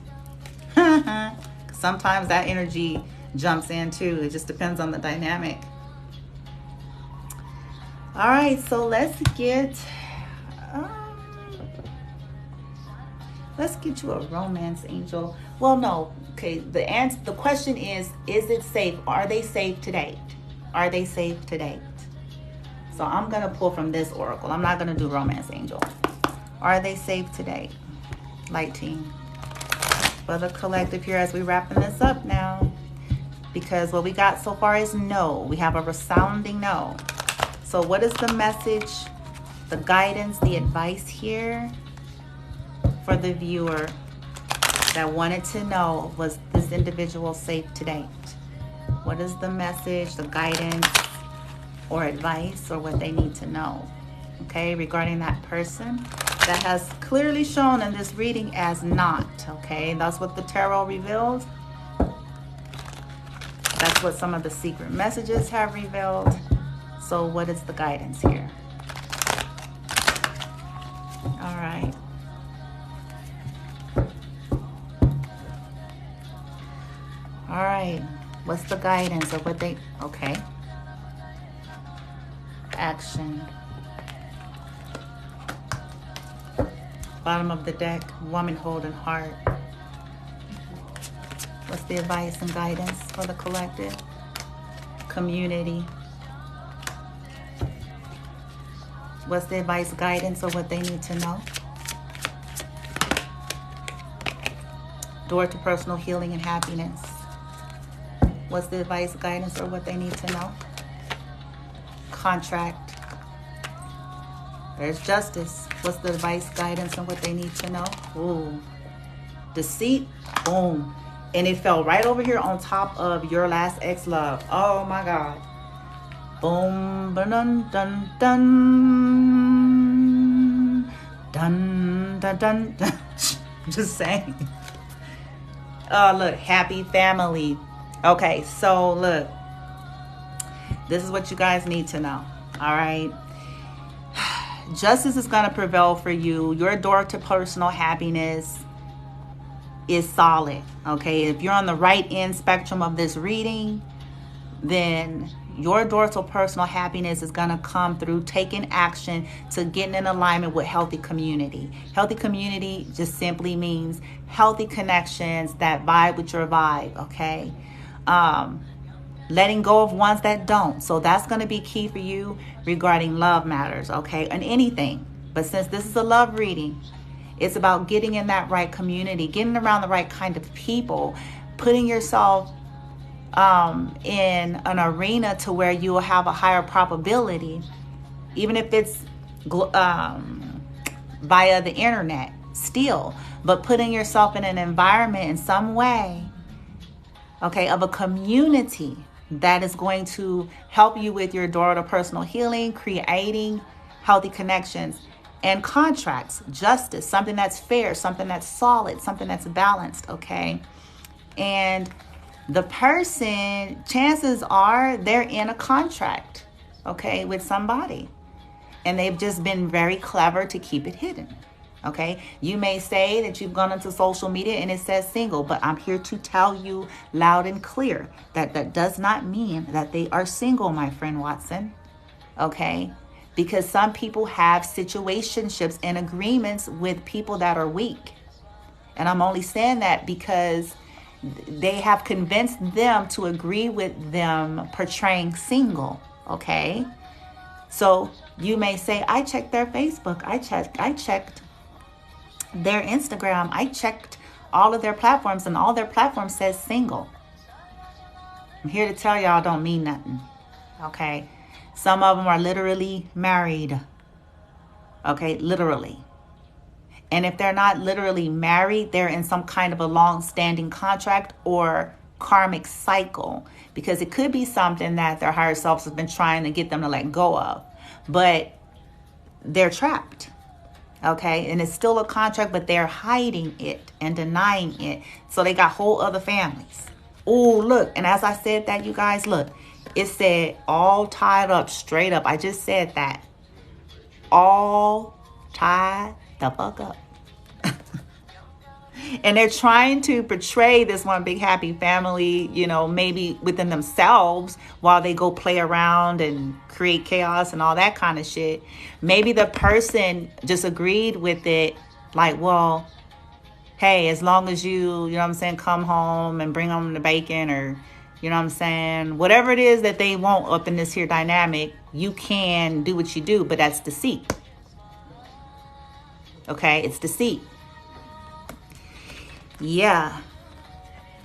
S1: Sometimes that energy jumps in too. It just depends on the dynamic. All right, so let's get you a romance angel. Well, no. Okay, the question is it safe? Are they safe to date? Are they safe to date? So I'm gonna pull from this oracle. I'm not gonna do romance angel. Are they safe to date? Light team. For the collective here as we wrapping this up now. because what we got so far is no. We have a resounding no. So what is the message, the guidance, the advice here for the viewer that wanted to know, was this individual safe to date? What is the message, the guidance, or advice, or what they need to know, okay, regarding that person that has clearly shown in this reading as not, okay? That's what the tarot revealed. That's what some of the secret messages have revealed. So what is the guidance here? All right. All right. What's the guidance of what they, okay. Action. Bottom of the deck, woman holding heart. What's the advice and guidance for the collective? Community. What's the advice, guidance, or what they need to know? Door to personal healing and happiness. What's the advice, guidance, or what they need to know? Contract. There's justice. What's the advice, guidance, and what they need to know? Ooh. Deceit. Boom. And it fell right over here on top of your last ex-love. Oh my God. Boom. Dun dun dun. Dun dun dun dun. Just saying. Oh, look. Happy family. Okay, so look. This is what you guys need to know. All right. Justice is going to prevail for you. Your door to personal happiness is solid. Okay. If you're on the right end spectrum of this reading, then your door to personal happiness is going to come through taking action to getting in alignment with healthy community. Healthy community just simply means healthy connections that vibe with your vibe. Okay. Letting go of ones that don't. So that's going to be key for you regarding love matters, okay, and anything. But since this is a love reading, it's about getting in that right community, getting around the right kind of people, putting yourself in an arena to where you will have a higher probability, even if it's via the internet still, but putting yourself in an environment in some way, okay, of a community that is going to help you with your door to personal healing, creating healthy connections and contracts, justice, something that's fair, something that's solid, something that's balanced, okay? And the person, chances are they're in a contract, okay, with somebody. And they've just been very clever to keep it hidden. Okay, you may say that you've gone into social media and it says single, but I'm here to tell you loud and clear that that does not mean that they are single, my friend Watson. Okay, because some people have situationships and agreements with people that are weak. And I'm only saying that because they have convinced them to agree with them portraying single. Okay, so you may say, I checked their Facebook, I checked their Instagram, I checked all of their platforms, and all their platforms says single. I'm here to tell y'all don't mean nothing. Okay, some of them are literally married. Okay, literally. And if they're not literally married, they're in some kind of a long-standing contract or karmic cycle, because it could be something that their higher selves have been trying to get them to let go of, but they're trapped. Okay, and it's still a contract, but they're hiding it and denying it. So they got whole other families. Oh, look. And as I said that, you guys, look, it said all tied up, straight up. I just said that. All tied the fuck up. And they're trying to portray this one big happy family, you know, maybe within themselves while they go play around and create chaos and all that kind of shit. Maybe the person just agreed with it, like, well, hey, as long as you know what I'm saying, come home and bring home the bacon, or, you know what I'm saying, whatever it is that they want up in this here dynamic, you can do what you do, but that's deceit. Okay, it's deceit. Yeah.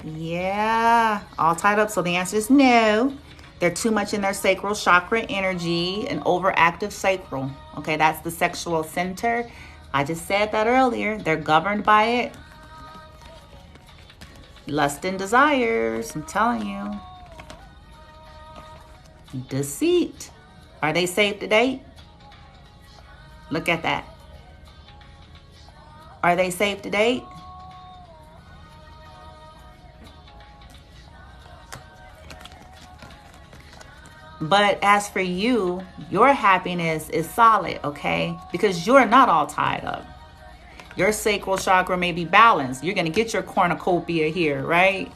S1: Yeah, all tied up. So the answer is no. They're too much in their sacral chakra energy, an overactive sacral. Okay, that's the sexual center. I just said that earlier. They're governed by it. Lust and desires, I'm telling you. Deceit. Are they safe to date? Look at that. Are they safe to date? But as for you, your happiness is solid, okay? Because you're not all tied up. Your sacral chakra may be balanced. You're going to get your cornucopia here, right?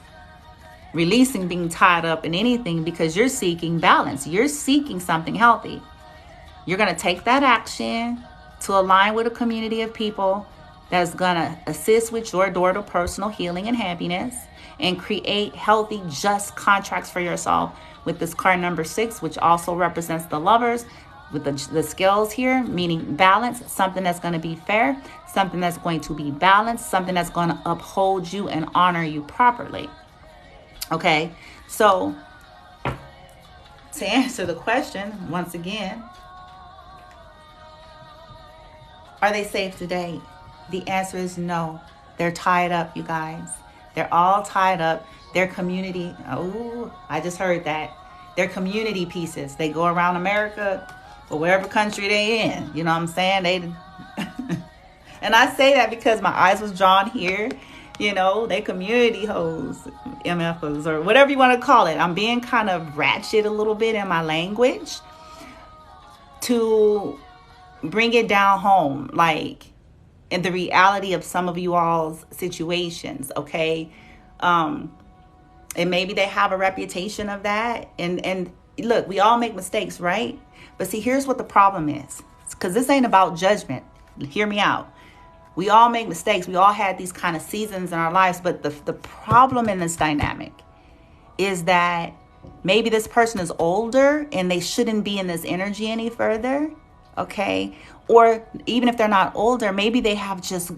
S1: Releasing being tied up in anything because you're seeking balance. You're seeking something healthy. You're going to take that action to align with a community of people that's going to assist with your door to personal healing and happiness and create healthy, just contracts for yourself with this card number 6, which also represents the lovers with the scales here, meaning balance, something that's going to be fair, something that's going to be balanced, something that's going to uphold you and honor you properly. Okay, so to answer the question, once again, are they safe to date? The answer is no. They're tied up, you guys. They're all tied up. Their community, oh, I just heard that. They're community pieces. They go around America or wherever country they in. You know what I'm saying? And I say that because my eyes was drawn here. You know, they community hoes, MFers, or whatever you want to call it. I'm being kind of ratchet a little bit in my language to bring it down home, like in the reality of some of you all's situations, okay? And maybe they have a reputation of that. And look, we all make mistakes, right? But see, here's what the problem is. Because this ain't about judgment. Hear me out. We all make mistakes. We all had these kind of seasons in our lives. But the problem in this dynamic is that maybe this person is older and they shouldn't be in this energy any further. Okay. Or even if they're not older, maybe they have just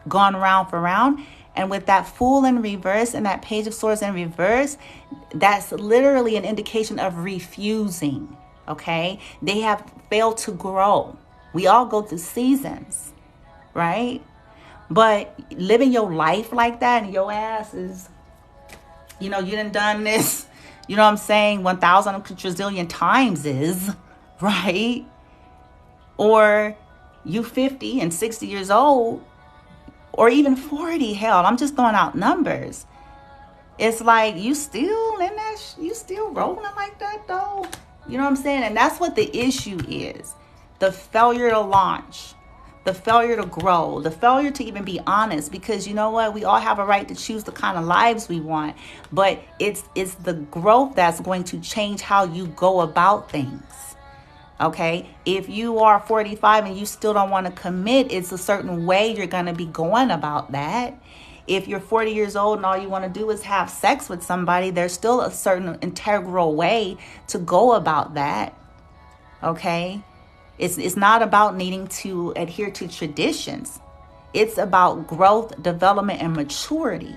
S1: gone round for round. And with that Fool in reverse and that Page of Swords in reverse, that's literally an indication of refusing. Okay. They have failed to grow. We all go through seasons. Right? But living your life like that and your ass is, you know, you done this, you know what I'm saying, 1,000 trillion times is, right? Or you 50 and 60 years old, or even 40, hell, I'm just throwing out numbers. It's like you still in that, you still rolling like that though. You know what I'm saying? And that's what the issue is. The failure to launch. The failure to grow, the failure to even be honest, because you know what? We all have a right to choose the kind of lives we want, but it's the growth that's going to change how you go about things. Okay? If you are 45 and you still don't want to commit, it's a certain way you're going to be going about that. If you're 40 years old and all you want to do is have sex with somebody, there's still a certain integral way to go about that. Okay? It's not about needing to adhere to traditions. It's about growth, development, and maturity.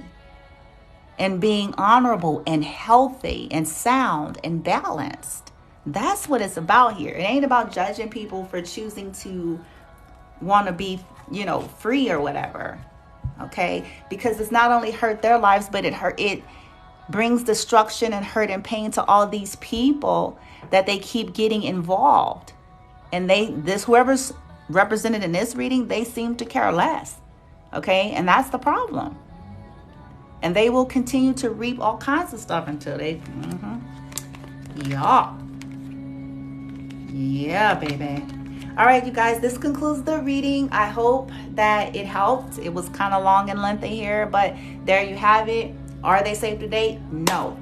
S1: And being honorable and healthy and sound and balanced. That's what it's about here. It ain't about judging people for choosing to want to be, you know, free or whatever. Okay? Because it's not only hurt their lives, but it brings destruction and hurt and pain to all these people that they keep getting involved. And whoever's represented in this reading, they seem to care less. Okay? And that's the problem. And they will continue to reap all kinds of stuff until they... Yeah, baby. All right, you guys, this concludes the reading. I hope that it helped. It was kind of long and lengthy here, but there you have it. Are they safe to date? No.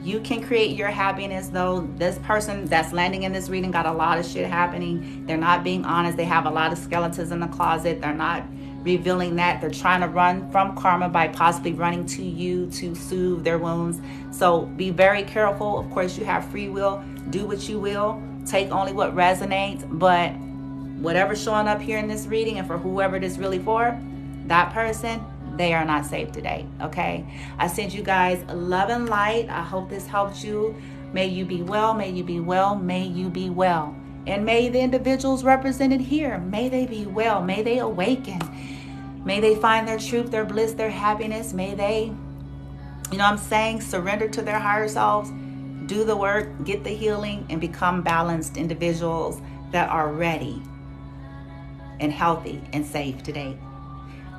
S1: You can create your happiness, though. This person that's landing in this reading got a lot of shit happening. They're not being honest. They have a lot of skeletons in the closet. They're not revealing that. They're trying to run from karma by possibly running to you to soothe their wounds. So be very careful. Of course, you have free will. Do what you will. Take only what resonates. But whatever's showing up here in this reading, and for whoever it is really for, that person, they are not safe today. Okay, I send you guys love and light. I hope this helped you. May you be well, may you be well, may you be well. And may the individuals represented here, may they be well, may they awaken, may they find their truth, their bliss, their happiness. May they, surrender to their higher selves, do the work, get the healing, and become balanced individuals that are ready and healthy and safe today.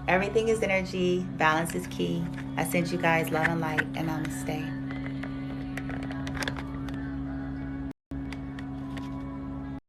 S1: Everything is energy. Balance is key. I send you guys love and light, and namaste.